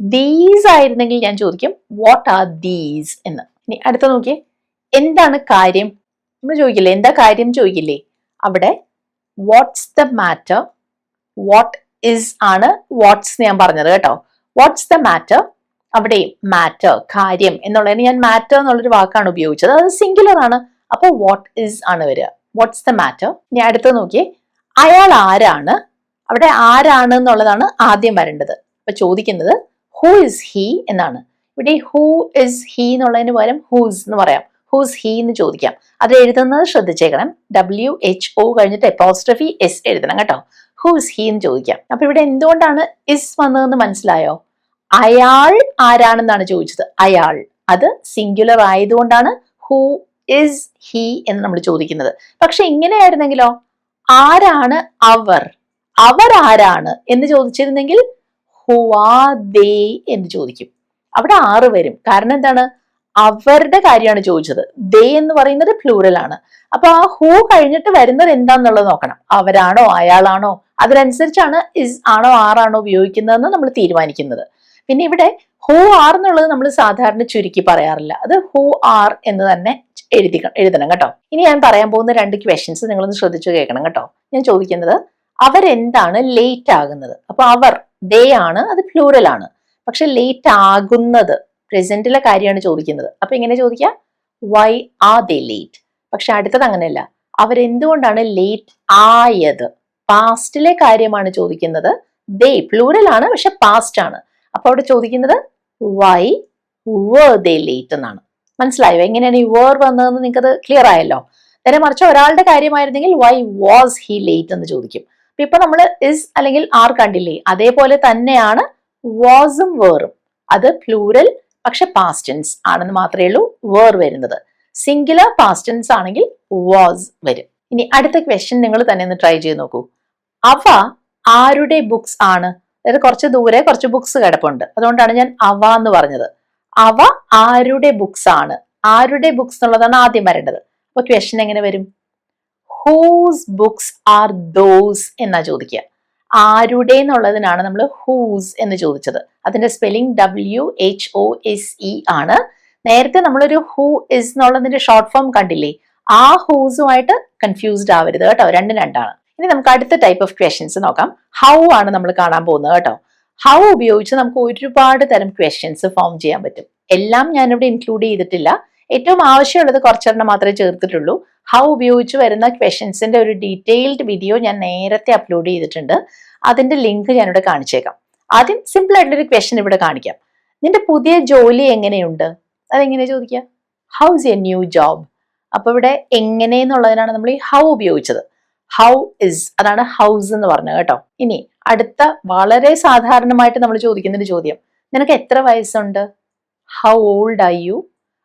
ദീസ് ആയിരുന്നെങ്കിൽ ഞാൻ ചോദിക്കും വാട്ട് ആർ ദീസ് എന്ന്. ഇനി അടുത്ത നോക്കിയേ, എന്താണ് കാര്യം. നമ്മൾ ചോദിക്കില്ലേ, എന്താ കാര്യം ചോദിക്കില്ലേ. അവിടെ what's the matter. What is ആണ് വാട്ട്സ് ഞാൻ പറഞ്ഞത് കേട്ടോ. വാട്ട്സ് ദ മാറ്റർ, അവിടെയും മാറ്റർ കാര്യം എന്നുള്ളതിന് ഞാൻ മാറ്റർ എന്നുള്ളൊരു വാക്കാണ് ഉപയോഗിച്ചത്, അത് സിംഗുലർ ആണ്. അപ്പൊ വാട്ട് ഇസ് ആണ് വരിക, വാട്ട്സ് ദ മാറ്റർ. ഇനി അടുത്ത് നോക്കിയേ, അയാൾ ആരാണ്. അവിടെ ആരാണ് എന്നുള്ളതാണ് ആദ്യം വരേണ്ടത്. അപ്പൊ ചോദിക്കുന്നത് ഹൂ ഇസ് ഹി എന്നാണ്. ഇവിടെ ഹൂ ഇസ് ഹി എന്നുള്ളതിന് പകരം ഹൂസ് എന്ന് പറയാം, ഹൂസ് ഹി എന്ന് ചോദിക്കാം. അത് എഴുതുന്നത് ശ്രദ്ധിച്ചേക്കണം, WHO കഴിഞ്ഞിട്ട് അപ്പോസ്ട്രഫി S എഴുതണം കേട്ടോ. ഹൂസ് ഹി എന്ന് ചോദിക്കാം. അപ്പൊ ഇവിടെ എന്തുകൊണ്ടാണ് ഇസ് വന്നതെന്ന് മനസ്സിലായോ? അയാൾ ആരാണെന്നാണ് ചോദിച്ചത്, അയാൾ, അത് സിംഗുലർ ആയതുകൊണ്ടാണ് ഹൂ ഇസ് ഹി എന്ന് നമ്മൾ ചോദിക്കുന്നത്. പക്ഷെ ഇങ്ങനെയായിരുന്നെങ്കിലോ, ആരാണ് അവർ, അവർ ആരാണ് എന്ന് ചോദിച്ചിരുന്നെങ്കിൽ ഹു ആർ ദേ എന്ന് ചോദിക്കും. അവിടെ ആറ് വരും. കാരണം എന്താണ്, അവരുടെ കാര്യമാണ് ചോദിച്ചത്. ദേ എന്ന് പറയുന്നത് പ്ലൂറൽ ആണ്. അപ്പൊ ആ ഹു കഴിഞ്ഞിട്ട് വരുന്നത് എന്താന്നുള്ളത് നോക്കണം. അവരാണോ അയാളാണോ, അതിനനുസരിച്ചാണ് ഇസ് ആണോ ആറാണോ ഉപയോഗിക്കുന്നതെന്ന് നമ്മൾ തീരുമാനിക്കുന്നത്. പിന്നെ ഇവിടെ ഹു ആർ എന്നുള്ളത് നമ്മൾ സാധാരണ ചുരുക്കി പറയാറില്ല. അത് ഹു ആർ എന്ന് തന്നെ എഴുതണം കേട്ടോ. ഇനി ഞാൻ പറയാൻ പോകുന്ന 2 ക്വസ്റ്റ്യൻസ് നിങ്ങളൊന്ന് ശ്രദ്ധിച്ചു കേൾക്കണം കേട്ടോ. ഞാൻ ചോദിക്കുന്നത് അവരെന്താണ് ലേറ്റ് ആകുന്നത്. അപ്പൊ അവർ ദേ ആണ്, അത് പ്ലൂറൽ ആണ്. പക്ഷെ ലേറ്റ് ആകുന്നത് പ്രസന്റിലെ കാര്യമാണ് ചോദിക്കുന്നത്. അപ്പൊ എങ്ങനെ ചോദിക്കുക, വൈ ആർ ദേ ലേറ്റ്. പക്ഷെ അടുത്തത് അങ്ങനെയല്ല, അവരെന്തുകൊണ്ടാണ് ലേറ്റ് ആയത്. പാസ്റ്റിലെ കാര്യമാണ് ചോദിക്കുന്നത്. ദേ പ്ലൂറൽ ആണ്, പക്ഷെ പാസ്റ്റ് ആണ്. അപ്പൊ അവിടെ ചോദിക്കുന്നത് വൈ were they late എന്നാണ്. മനസ്സിലായോ എങ്ങനെയാണ് ഈ വേർ വന്നതെന്ന്? നിങ്ങൾക്കത് ക്ലിയർ ആയല്ലോ. നേരെ മറിച്ച് ഒരാളുടെ കാര്യമായിരുന്നെങ്കിൽ വൈ വാസ് ഹി ലേറ്റ് എന്ന് ചോദിക്കും. ഇപ്പൊ നമ്മൾ ഇസ് അല്ലെങ്കിൽ ആർ കണ്ടില്ലേ, അതേപോലെ തന്നെയാണ് വാസും വേറും. അത് പ്ലൂറൽ പക്ഷെ പാസ്റ്റൻസ് ആണെന്ന് മാത്രമേ ഉള്ളൂ വേർ വരുന്നത്. സിംഗുലർ പാസ്റ്റൻസ് ആണെങ്കിൽ വാസ് വരും. ഇനി അടുത്ത ക്വസ്റ്റ്യൻ നിങ്ങൾ തന്നെ ഒന്ന് ട്രൈ ചെയ്ത് നോക്കൂ. അവ ആരുടെ ബുക്സ് ആണ്? അതായത് കുറച്ച് ദൂരെ കുറച്ച് ബുക്സ് കിടപ്പുണ്ട്, അതുകൊണ്ടാണ് ഞാൻ അവ എന്ന് പറഞ്ഞത്. അവ ആരുടെ ബുക്സ് ആണ്? ആരുടെ ബുക്സ് എന്നുള്ളതാണ് ആദ്യം വരേണ്ടത്. അപ്പൊ ക്വസ്റ്റ്യൻ എങ്ങനെ വരും? ഹൂസ് ബുക്സ് ആർ ദോസ് എന്നാ ചോദിക്കുക. ആരുടെ എന്നുള്ളതിനാണ് നമ്മൾ ഹൂസ് എന്ന് ചോദിച്ചത്. അതിന്റെ സ്പെല്ലിംഗ് WHOSE ആണ്. നേരത്തെ നമ്മളൊരു ഹൂ ഇസ് എന്നുള്ളതിന്റെ ഷോർട്ട് ഫോം കണ്ടില്ലേ, ആ ഹൂസുമായിട്ട് കൺഫ്യൂസ്ഡ് ആവരുത് കേട്ടോ, രണ്ടും രണ്ടാണ്. ഇനി നമുക്ക് അടുത്ത ടൈപ്പ് ഓഫ് ക്വസ്റ്റ്യൻസ് നോക്കാം. ഹൗ ആണ് നമ്മൾ കാണാൻ പോകുന്നത് കേട്ടോ. ഹൗ ഉപയോഗിച്ച് നമുക്ക് ഒരുപാട് തരം ക്വസ്റ്റ്യൻസ് ഫോം ചെയ്യാൻ പറ്റും. എല്ലാം ഞാനിവിടെ ഇൻക്ലൂഡ് ചെയ്തിട്ടില്ല, ഏറ്റവും ആവശ്യമുള്ളത് കുറച്ചെണ്ണം മാത്രമേ ചേർത്തിട്ടുള്ളൂ. ഹൗ ഉപയോഗിച്ച് വരുന്ന ക്വസ്റ്റ്യൻസിന്റെ ഒരു ഡീറ്റെയിൽഡ് വീഡിയോ ഞാൻ നേരത്തെ അപ്ലോഡ് ചെയ്തിട്ടുണ്ട്. അതിന്റെ ലിങ്ക് ഞാനിവിടെ കാണിച്ചേക്കാം. ആദ്യം സിമ്പിൾ ആയിട്ടുള്ളൊരു ക്വസ്റ്റ്യൻ ഇവിടെ കാണിക്കാം. നിന്റെ പുതിയ ജോലി എങ്ങനെയുണ്ട്? അതെങ്ങനെ ചോദിക്കുക? House A new job. അപ്പൊ ഇവിടെ എങ്ങനെ എന്നുള്ളതിനാണ് നമ്മൾ ഈ ഹൗ ഉപയോഗിച്ചത്. ഹൗ ഇസ്, അതാണ് ഹൗസ് എന്ന് പറഞ്ഞത് കേട്ടോ. ഇനി അടുത്ത വളരെ സാധാരണമായിട്ട് നമ്മൾ ചോദിക്കുന്ന ഒരു ചോദ്യം, നിനക്ക് എത്ര വയസ്സുണ്ട്? How old are you.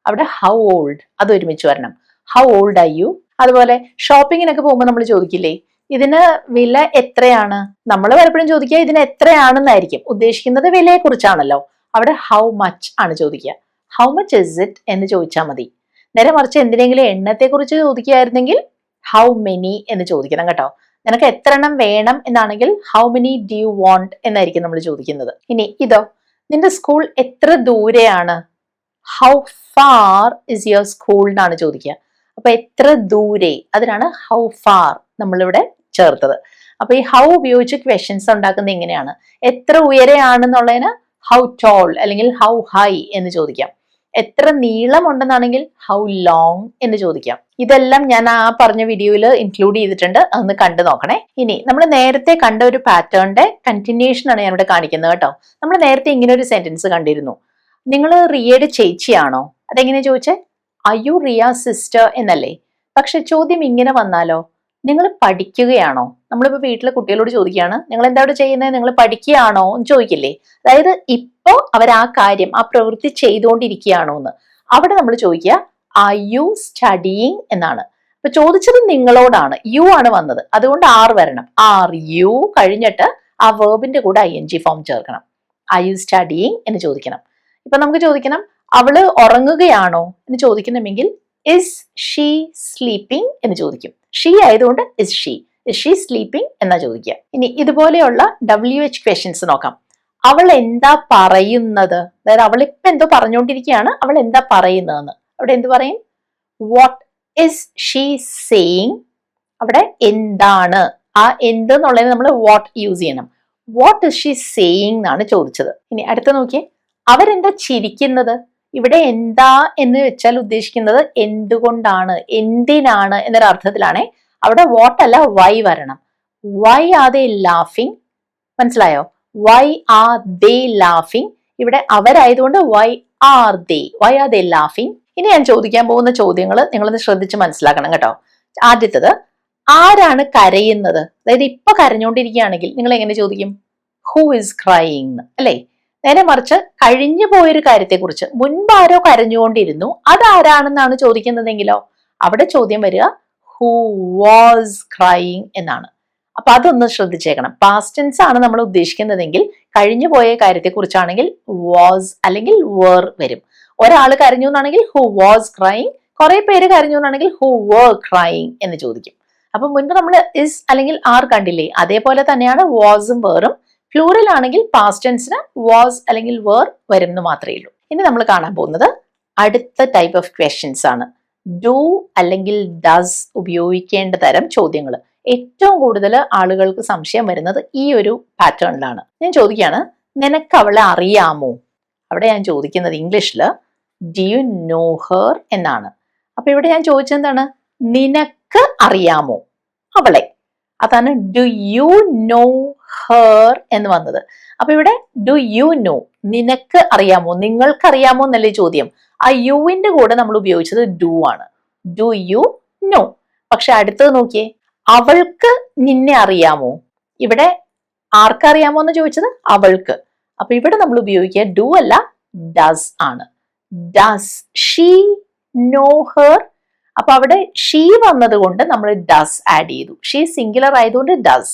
അവിടെ ഹൗ ഓൾഡ് അത് ഒരുമിച്ച് വരണം. How old are you. അതുപോലെ ഷോപ്പിങ്ങിനൊക്കെ പോകുമ്പോൾ നമ്മൾ ചോദിക്കില്ലേ, ഇതിന് വില എത്രയാണ്? നമ്മൾ പലപ്പോഴും ചോദിക്കുക ഇതിന് എത്രയാണെന്നായിരിക്കും, ഉദ്ദേശിക്കുന്നത് വിലയെ കുറിച്ചാണല്ലോ. അവിടെ ഹൗ മച്ച് ആണ് ചോദിക്കുക. ഹൗ മച്ച് ഇസ് ഇറ്റ് എന്ന് ചോദിച്ചാൽ മതി. നേരെ മറിച്ച് എന്തിനെങ്കിലും എണ്ണത്തെ കുറിച്ച് ചോദിക്കുകയായിരുന്നെങ്കിൽ ഹൗ മെനി എന്ന് ചോദിക്കണം കേട്ടോ. നിനക്ക് എത്ര എണ്ണം വേണം എന്നാണെങ്കിൽ how many do you want എന്നായിരിക്കും നമ്മൾ ചോദിക്കുന്നത്. ഇനി ഇതോ, നിന്റെ സ്കൂൾ എത്ര ദൂരെയാണ്? How far is your school എന്നാണ് ചോദിക്കുക. അപ്പൊ എത്ര ദൂരെ, അതിനാണ് ഹൗ ഫാർ നമ്മളിവിടെ ചേർത്തത്. അപ്പൊ ഈ ഹൗ ഉപയോഗിച്ച് ക്വസ്റ്റ്യൻസ് ഉണ്ടാക്കുന്നത് എങ്ങനെയാണ്? എത്ര ഉയരെയാണെന്നുള്ളതിന് ഹൗ ടോൾ അല്ലെങ്കിൽ ഹൗ ഹൈ എന്ന് ചോദിക്കാം. എത്ര നീളം ഉണ്ടെന്നാണെങ്കിൽ ഹൗ ലോങ് എന്ന് ചോദിക്കാം. ഇതെല്ലാം ഞാൻ ആ പറഞ്ഞ വീഡിയോയിൽ ഇൻക്ലൂഡ് ചെയ്തിട്ടുണ്ട്, അതൊന്ന് കണ്ടു നോക്കണേ. ഇനി നമ്മൾ നേരത്തെ കണ്ട ഒരു പാറ്റേണിന്റെ കണ്ടിന്യൂഷൻ ആണ് ഞാൻ ഇവിടെ കാണിക്കുന്നത് കേട്ടോ. നമ്മൾ നേരത്തെ ഇങ്ങനെ ഒരു സെന്റൻസ് കണ്ടിരുന്നു, നിങ്ങൾ റിയയുടെ ചേച്ചിയാണോ? അതെങ്ങനെ ചോദിച്ചേ? ആർ യു റിയ സിസ്റ്റർ എന്നല്ലേ. പക്ഷെ ചോദ്യം ഇങ്ങനെ വന്നാലോ, നിങ്ങൾ പഠിക്കുകയാണോ? നമ്മളിപ്പോ വീട്ടിലെ കുട്ടികളോട് ചോദിക്കുകയാണ്, നിങ്ങൾ എന്താ ഇവിടെ ചെയ്യുന്നത്, നിങ്ങൾ പഠിക്കുകയാണോ എന്ന് ചോദിക്കില്ലേ. അതായത് ഇപ്പോ അവർ ആ കാര്യം ആ പ്രവൃത്തി ചെയ്തുകൊണ്ടിരിക്കുകയാണോ എന്ന്. അവിടെ നമ്മൾ ചോദിക്കുക ആർ യു സ്റ്റഡിയിങ് എന്നാണ്. അപ്പൊ ചോദിച്ചത് നിങ്ങളോടാണ്, യു ആണ് വന്നത്, അതുകൊണ്ട് ആർ വരണം. ആർ യു കഴിഞ്ഞിട്ട് ആ വേർബിന്റെ കൂടെ ING ഫോം ചേർക്കണം. ആർ യു സ്റ്റഡിയിങ് എന്ന് ചോദിക്കണം. ഇപ്പൊ നമുക്ക് ചോദിക്കണം അവള് ഉറങ്ങുകയാണോ എന്ന് ചോദിക്കണമെങ്കിൽ ഇസ് ഷീ സ്ലീപ്പിംഗ് എന്ന് ചോദിക്കും. ഷീ ആയതുകൊണ്ട് ഇസ് ഷീ സ്ലീപ്പിംഗ് എന്നാ ചോദിക്കുക. ഇനി ഇതുപോലെയുള്ള WH ക്വസ്റ്റ്യൻസ് നോക്കാം. അവൾ എന്താ പറയുന്നത്? അതായത് അവൾ ഇപ്പൊ എന്തോ പറഞ്ഞുകൊണ്ടിരിക്കുകയാണ്, അവൾ എന്താ പറയുന്നതെന്ന്. അവിടെ എന്ത് പറയും? What is she saying. അവിടെ എന്താണ്, ആ എന്ത് എന്നുള്ളതിന് നമ്മൾ വാട്ട് യൂസ് ചെയ്യണം. വാട്ട് ഇസ് ഷീ സേയിങ് എന്നാണ് ചോദിച്ചത്. ഇനി അടുത്ത നോക്കിയേ, അവരെന്താ ചിരിക്കുന്നത്. ഇവിടെ എന്താ എന്ന് വെച്ചാൽ ഉദ്ദേശിക്കുന്നത് എന്തുകൊണ്ടാണ്, എന്തിനാണ് എന്നൊരു അർത്ഥത്തിലാണേ. അവിടെ വാട്ട് അല്ല വൈ വരണം. വൈ ആർ ദേ ലാഫിങ്. മനസ്സിലായോ? വൈ ആർ ദേ ലാഫിങ്. ഇവിടെ അവരായതുകൊണ്ട് വൈ ആർ ദേ ലാഫിങ്. ഇനി ഞാൻ ചോദിക്കാൻ പോകുന്ന ചോദ്യങ്ങൾ നിങ്ങളൊന്ന് ശ്രദ്ധിച്ച് മനസ്സിലാക്കണം കേട്ടോ. ആദ്യത്തത്, ആരാണ് കരയുന്നത്? അതായത് ഇപ്പൊ കരഞ്ഞുകൊണ്ടിരിക്കുകയാണെങ്കിൽ നിങ്ങൾ എങ്ങനെ ചോദിക്കും? ഹൂ ഇസ് ക്രൈയിങ് അല്ലേ. നേരെ മറിച്ച് കഴിഞ്ഞു പോയൊരു കാര്യത്തെക്കുറിച്ച് മുൻപാരോ കരഞ്ഞുകൊണ്ടിരുന്നു, അതാരാണെന്നാണ് ചോദിക്കുന്നതെങ്കിലോ അവിടെ ചോദ്യം വരിക ഹു വാസ് ക്രൈയിങ് എന്നാണ്. അപ്പൊ അതൊന്ന് ശ്രദ്ധിച്ചേക്കണം. പാസ്റ്റ് ടെൻസ് ആണ് നമ്മൾ ഉദ്ദേശിക്കുന്നതെങ്കിൽ കഴിഞ്ഞു പോയ കാര്യത്തെക്കുറിച്ചാണെങ്കിൽ വാസ് അല്ലെങ്കിൽ വേർ വരും. ഒരാൾ കരഞ്ഞു എന്നാണെങ്കിൽ ഹു വാസ് ക്രൈയിങ്, കുറെ പേര് കരഞ്ഞു എന്നാണെങ്കിൽ ഹു വേർ ക്രൈയിങ് എന്ന് ചോദിക്കും. അപ്പൊ മുൻപ് നമ്മൾ ഇസ് അല്ലെങ്കിൽ ആർ കണ്ടില്ലേ, അതേപോലെ തന്നെയാണ് വാസും വേറും. പ്ലൂറൽ ആണെങ്കിൽ പാസ്റ്റ് ടെൻസിന് വാസ് അല്ലെങ്കിൽ വേർ വരും എന്ന് മാത്രമേ ഉള്ളൂ. ഇനി നമ്മൾ കാണാൻ പോകുന്നത് അടുത്ത ടൈപ്പ് ഓഫ് ക്വസ്റ്റ്യൻസ് ആണ്. ഡു അല്ലെങ്കിൽ ഡസ് ഉപയോഗിക്കേണ്ട തരം ചോദ്യങ്ങൾ. ഏറ്റവും കൂടുതൽ ആളുകൾക്ക് സംശയം വരുന്നത് ഈ ഒരു പാറ്റേണിലാണ്. ഞാൻ ചോദിക്കുകയാണ്, നിനക്ക് അവളെ അറിയാമോ? അവിടെ ഞാൻ ചോദിക്കുന്നത് ഇംഗ്ലീഷിൽ ഡു യു നോ ഹെർ എന്നാണ്. അപ്പൊ ഇവിടെ ഞാൻ ചോദിച്ചെന്താണ്, നിനക്ക് അറിയാമോ അവളെ? അതാണ് ഡു യു നോ ഹെർ എന്ന് വന്നത്. അപ്പൊ ഇവിടെ ഡു യു നോ, നിനക്ക് അറിയാമോ, നിങ്ങൾക്ക് അറിയാമോ എന്നല്ലേ ചോദ്യം. ആ യുവിന്റെ കൂടെ നമ്മൾ ഉപയോഗിച്ചത് ഡു ആണ്. Do you know. പക്ഷെ അടുത്തത് നോക്കിയേ, അവൾക്ക് നിന്നെ അറിയാമോ? ഇവിടെ ആർക്കറിയാമോ എന്ന് ചോദിച്ചത് അവൾക്ക്. അപ്പൊ ഇവിടെ നമ്മൾ ഉപയോഗിക്കുക ഡു അല്ല ഡസ് ആണ്. Does she no her. അപ്പൊ അവിടെ ഷീ വന്നത് കൊണ്ട് നമ്മൾ ഡസ് ആഡ് ചെയ്തു. ഷീ സിംഗുലർ ആയതുകൊണ്ട് ഡസ്.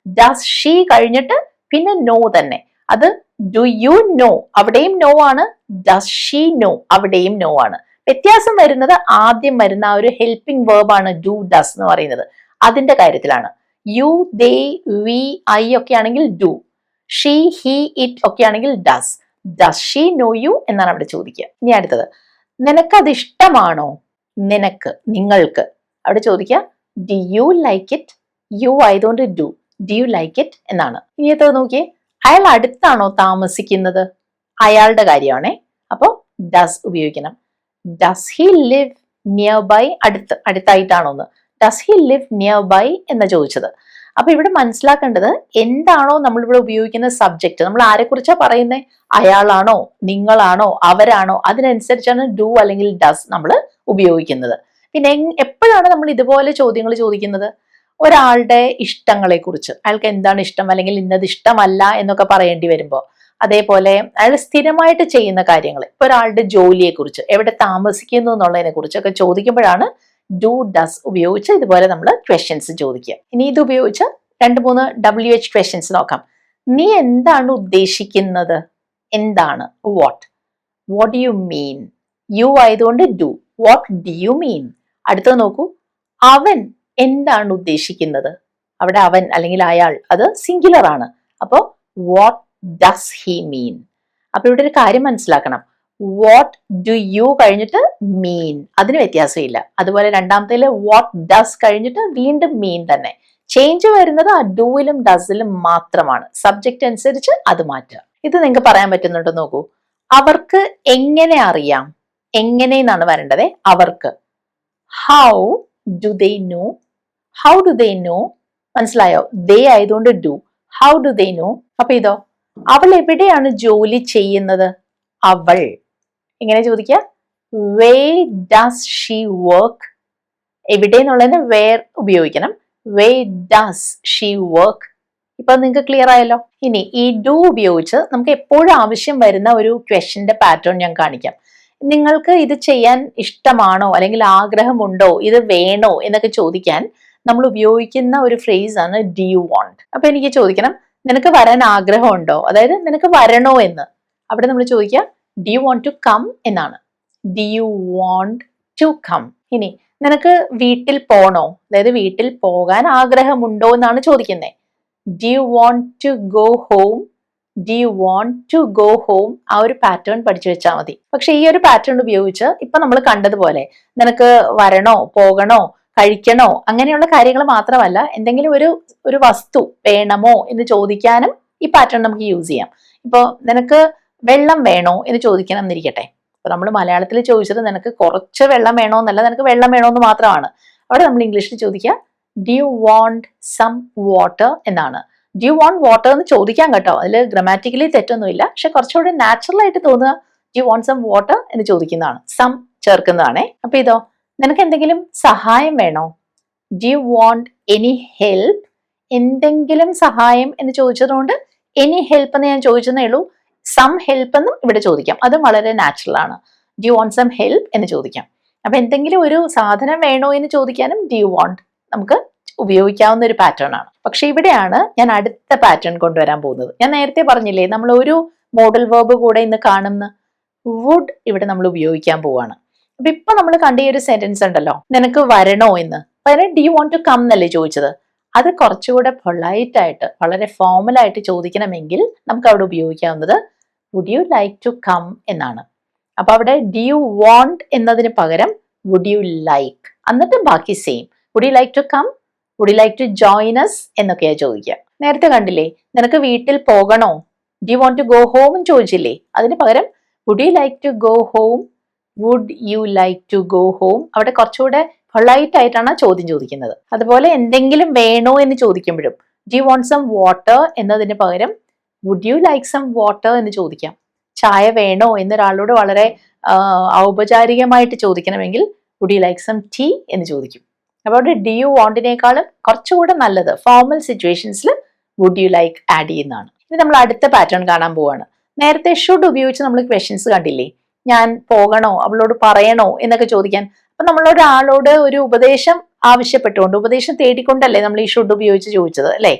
ഡസ് ഷീ കഴിഞ്ഞിട്ട് പിന്നെ നോ തന്നെ. അത് ഡു യു നോ, അവിടെയും നോ ആണ്. ഡസ് ഷീ നോ, അവിടെയും നോ ആണ്. വ്യത്യാസം വരുന്നത് ആദ്യം വരുന്ന ആ ഒരു ഹെൽപ്പിംഗ് വേർബ് ആണ് ഡു ഡസ് എന്ന് പറയുന്നത്. അതിന്റെ കാര്യത്തിലാണ്. യു ദേ വി ഐ ഒക്കെ ആണെങ്കിൽ ഡു, ഷീ ഹി ഇറ്റ് ഒക്കെ ആണെങ്കിൽ does. Does she know you എന്നാണ് അവിടെ ചോദിക്കുക. ഇനി അടുത്തത്, നിനക്കത് ഇഷ്ടമാണോ? നിനക്ക്, നിങ്ങൾക്ക്. അവിടെ ചോദിക്കുക do you like it. You ആയതുകൊണ്ട് ഡു യു ലൈക്ക് ഇറ്റ് എന്നാണ്. ഇനി എത്തത് നോക്കിയേ, അയാൾ അടുത്താണോ താമസിക്കുന്നത്? അയാളുടെ കാര്യമാണേ. അപ്പോ ഡസ് ഉപയോഗിക്കണം. Does he live nearby, അടുത്തായിട്ടാണോന്ന്. Does he live nearby എന്ന് ചോദിച്ചത്. അപ്പൊ ഇവിടെ മനസ്സിലാക്കേണ്ടത് എന്താണോ നമ്മളിവിടെ ഉപയോഗിക്കുന്ന സബ്ജക്റ്റ്, നമ്മൾ ആരെക്കുറിച്ചാ പറയുന്നത്, അയാളാണോ നിങ്ങളാണോ അവരാണോ, അതിനനുസരിച്ചാണ് ഡു അല്ലെങ്കിൽ ഡസ് നമ്മൾ ഉപയോഗിക്കുന്നത്. പിന്നെ എപ്പോഴാണ് നമ്മൾ ഇതുപോലെ ചോദ്യങ്ങൾ ചോദിക്കുന്നത്? ഒരാളുടെ ഇഷ്ടങ്ങളെ കുറിച്ച്, അയാൾക്ക് എന്താണ് ഇഷ്ടം അല്ലെങ്കിൽ ഇന്നത് ഇഷ്ടമല്ല എന്നൊക്കെ പറയേണ്ടി വരുമ്പോൾ, അതേപോലെ അയാൾ സ്ഥിരമായിട്ട് ചെയ്യുന്ന കാര്യങ്ങൾ, ഇപ്പൊ ഒരാളുടെ ജോലിയെ കുറിച്ച്, എവിടെ താമസിക്കുന്നു എന്നുള്ളതിനെ കുറിച്ചൊക്കെ ചോദിക്കുമ്പോഴാണ് ഡു ഡസ് ഉപയോഗിച്ച് ഇതുപോലെ നമ്മൾ ക്വസ്റ്റ്യൻസ് ചോദിക്കുക. ഇനി ഇത് ഉപയോഗിച്ച് 2-3 WH ക്വസ്റ്റ്യൻസ് നോക്കാം. നീ എന്താണ് ഉദ്ദേശിക്കുന്നത്? എന്താണ്? What. What do you mean? You ആയതുകൊണ്ട് do. What do you mean? അടുത്തത് നോക്കൂ, അവൻ എന്താണ് ഉദ്ദേശിക്കുന്നത്? അവിടെ അവൻ അല്ലെങ്കിൽ അയാൾ, അത് സിംഗുലർ ആണ്. അപ്പോ വാട്ട് ഡസ് ഹി മീൻ? അപ്പൊ ഇവിടെ ഒരു കാര്യം മനസ്സിലാക്കണം, വാട്ട് ഡു യു കഴിഞ്ഞിട്ട് മീൻ, അതിന് വ്യത്യാസമില്ല. അതുപോലെ രണ്ടാമത്തേല് വാട്ട് ഡസ് കഴിഞ്ഞിട്ട് വീണ്ടും മീൻ തന്നെ. ചേഞ്ച് വരുന്നത് ആ ഡൂയിലും ഡസിലും മാത്രമാണ്. സബ്ജക്റ്റ് അനുസരിച്ച് അത് മാറ്റുക. ഇത് നിങ്ങൾക്ക് പറയാൻ പറ്റുന്നുണ്ടോ നോക്കൂ. അവർക്ക് എങ്ങനെ അറിയാം? എങ്ങനെ എന്നാണ് വരേണ്ടത്. അവർക്ക്. How do they know? How do they know? മനസ്സിലായോ? ദേ ആയതുകൊണ്ട് do. How do they know? അപ്പൊ ഇതോ, അവൾ എവിടെയാണ് ജോലി ചെയ്യുന്നത്? അവൾ. എങ്ങനെ ചോദിക്കുക? വേ ഡസ് ഷീ വർക്ക്? എവിടെ എന്നുള്ളതിന് വേർ ഉപയോഗിക്കണം. വേ ഡസ് ഷീ വർക്ക്? ഇപ്പൊ നിങ്ങൾക്ക് ക്ലിയർ ആയല്ലോ. ഇനി ഈ ഡു ഉപയോഗിച്ച് നമുക്ക് എപ്പോഴും ആവശ്യം വരുന്ന ഒരു ക്വസ്റ്റ്യന്റെ പാറ്റേൺ ഞാൻ കാണിക്കാം. നിങ്ങൾക്ക് ഇത് ചെയ്യാൻ ഇഷ്ടമാണോ അല്ലെങ്കിൽ ആഗ്രഹമുണ്ടോ, ഇത് വേണോ എന്നൊക്കെ ചോദിക്കാൻ നമ്മൾ ഉപയോഗിക്കുന്ന ഒരു ഫ്രേസ് ആണ് ഡു യു വാണ്ട്. അപ്പൊ എനിക്ക് ചോദിക്കണം, നിനക്ക് വരാൻ ആഗ്രഹമുണ്ടോ, അതായത് നിനക്ക് വരണോ എന്ന്. അവിടെ നമ്മൾ ചോദിക്കുക do you want to come എന്നാണ്. Do you want to come. ഇനി നിനക്ക് വീട്ടിൽ പോണോ, അതായത് വീട്ടിൽ പോകാൻ ആഗ്രഹമുണ്ടോ എന്നാണ് ചോദിക്കുന്നത്. Do you want to go home? Do you want to go home? ആ ഒരു പാറ്റേൺ പഠിച്ചു വെച്ചാൽ മതി. പക്ഷെ ഈ ഒരു പാറ്റേൺ ഉപയോഗിച്ച് ഇപ്പൊ നമ്മൾ കണ്ടതുപോലെ നിനക്ക് വരണോ, പോകണോ, കഴിക്കണോ, അങ്ങനെയുള്ള കാര്യങ്ങൾ മാത്രമല്ല, എന്തെങ്കിലും ഒരു വസ്തു വേണമോ എന്ന് ചോദിക്കാനും ഈ പാറ്റേൺ നമുക്ക് യൂസ് ചെയ്യാം. ഇപ്പൊ നിനക്ക് വെള്ളം വേണോ എന്ന് ചോദിക്കണം എന്നിരിക്കട്ടെ. അപ്പൊ നമ്മൾ മലയാളത്തിൽ ചോദിച്ചത് നിനക്ക് കുറച്ച് വെള്ളം വേണോ എന്നല്ല, നിനക്ക് വെള്ളം വേണോ എന്ന് മാത്രമാണ്. അവിടെ നമ്മൾ ഇംഗ്ലീഷിൽ ചോദിക്കുക do you want some water എന്നാണ്. ഡു യു വാണ്ട് വാട്ടർ എന്ന് ചോദിക്കാൻ കേട്ടോ, അതിൽ ഗ്രാമാറ്റിക്കലി തെറ്റൊന്നുമില്ല. പക്ഷെ കുറച്ചുകൂടി നാച്ചുറൽ ആയിട്ട് തോന്നുക do you want some water എന്ന് ചോദിക്കുന്നതാണ്. സം ചേർക്കുന്നതാണേ. അപ്പൊ ഇതോ, നിനക്ക് എന്തെങ്കിലും സഹായം വേണോ? Do you want any help? എന്തെങ്കിലും സഹായം എന്ന് ചോദിച്ചതുകൊണ്ട് എനി ഹെൽപ്പ് എന്ന് ഞാൻ ചോദിച്ചതേ ഉള്ളൂ. സം ഹെൽപ്പ് എന്നും ഇവിടെ ചോദിക്കാം. അതും വളരെ നാച്ചുറൽ ആണ്. Do you want some help എന്ന് ചോദിക്കാം. അപ്പൊ എന്തെങ്കിലും ഒരു സാധനം വേണോ എന്ന് ചോദിക്കാനും ഡു യു വോണ്ട് നമുക്ക് ഉപയോഗിക്കാവുന്ന ഒരു പാറ്റേൺ ആണ്. പക്ഷെ ഇവിടെയാണ് ഞാൻ അടുത്ത പാറ്റേൺ കൊണ്ടുവരാൻ പോകുന്നത്. ഞാൻ നേരത്തെ പറഞ്ഞില്ലേ, നമ്മൾ ഒരു മോഡൽ വേർബ് കൂടെ ഇന്ന് കാണുന്ന വുഡ് ഇവിടെ നമ്മൾ ഉപയോഗിക്കാൻ പോവാണ്. അപ്പൊ ഇപ്പൊ നമ്മൾ കണ്ട ഈ ഒരു സെന്റൻസ് ഉണ്ടല്ലോ, നിനക്ക് വരണോ എന്ന്, പകരം do you want to come എന്നല്ലേ ചോദിച്ചത്. അത് കുറച്ചുകൂടെ പൊളൈറ്റ് ആയിട്ട് വളരെ ഫോർമൽ ആയിട്ട് ചോദിക്കണമെങ്കിൽ നമുക്ക് അവിടെ ഉപയോഗിക്കാവുന്നത് would you like to come എന്നാണ്. അപ്പൊ അവിടെ ഡു യു വോണ്ട് എന്നതിന് പകരം വുഡ് യു ലൈക്ക്, എന്നിട്ട് ബാക്കി same. Would you like to come, would you like to join us എന്നൊക്കെയാ ചോദിക്കുക. നേരത്തെ കണ്ടില്ലേ, നിനക്ക് വീട്ടിൽ പോകണോ, do you want to go home എന്ന് ചോദിച്ചില്ലേ. അതിന് പകരം would you like to go home, would you like to go home. അവിടെ കുറച്ചുകൂടെ പൊളൈറ്റ് ആയിട്ടാണ് ചോദ്യം ചോദിക്കുന്നത്. അതുപോലെ എന്തെങ്കിലും വേണോ എന്ന് ചോദിക്കുമ്പോഴും do you want some water എന്നതിന് പകരം would you like some water എന്ന് ചോദിക്കാം. ചായ വേണോ എന്നൊരാളോട് വളരെ ഔപചാരികമായിട്ട് ചോദിക്കണമെങ്കിൽ would you like some tea എന്ന് ചോദിക്കും. അപ്പോൾ അവിടെ ഡു യു വോണ്ടിനേക്കാളും കുറച്ചുകൂടെ നല്ലത് ഫോർമൽ സിറ്റുവേഷൻസിൽ വുഡ് യു ലൈക്ക് ആഡ് ചെയ്യുന്നതാണ്. ഇനി നമ്മൾ അടുത്ത പാറ്റേൺ കാണാൻ പോവാണ്. നേരത്തെ ഷുഡ് ഉപയോഗിച്ച് നമ്മൾ ക്വസ്റ്റ്യൻസ് കണ്ടില്ലേ, ഞാൻ പോകണോ, അവളോട് പറയണോ എന്നൊക്കെ ചോദിക്കാൻ. അപ്പൊ നമ്മളൊരാളോട് ഒരു ഉപദേശം ആവശ്യപ്പെട്ടുകൊണ്ട്, ഉപദേശം തേടിക്കൊണ്ടല്ലേ നമ്മൾ ഈ ഷുഡ് ഉപയോഗിച്ച് ചോദിച്ചത് അല്ലേ.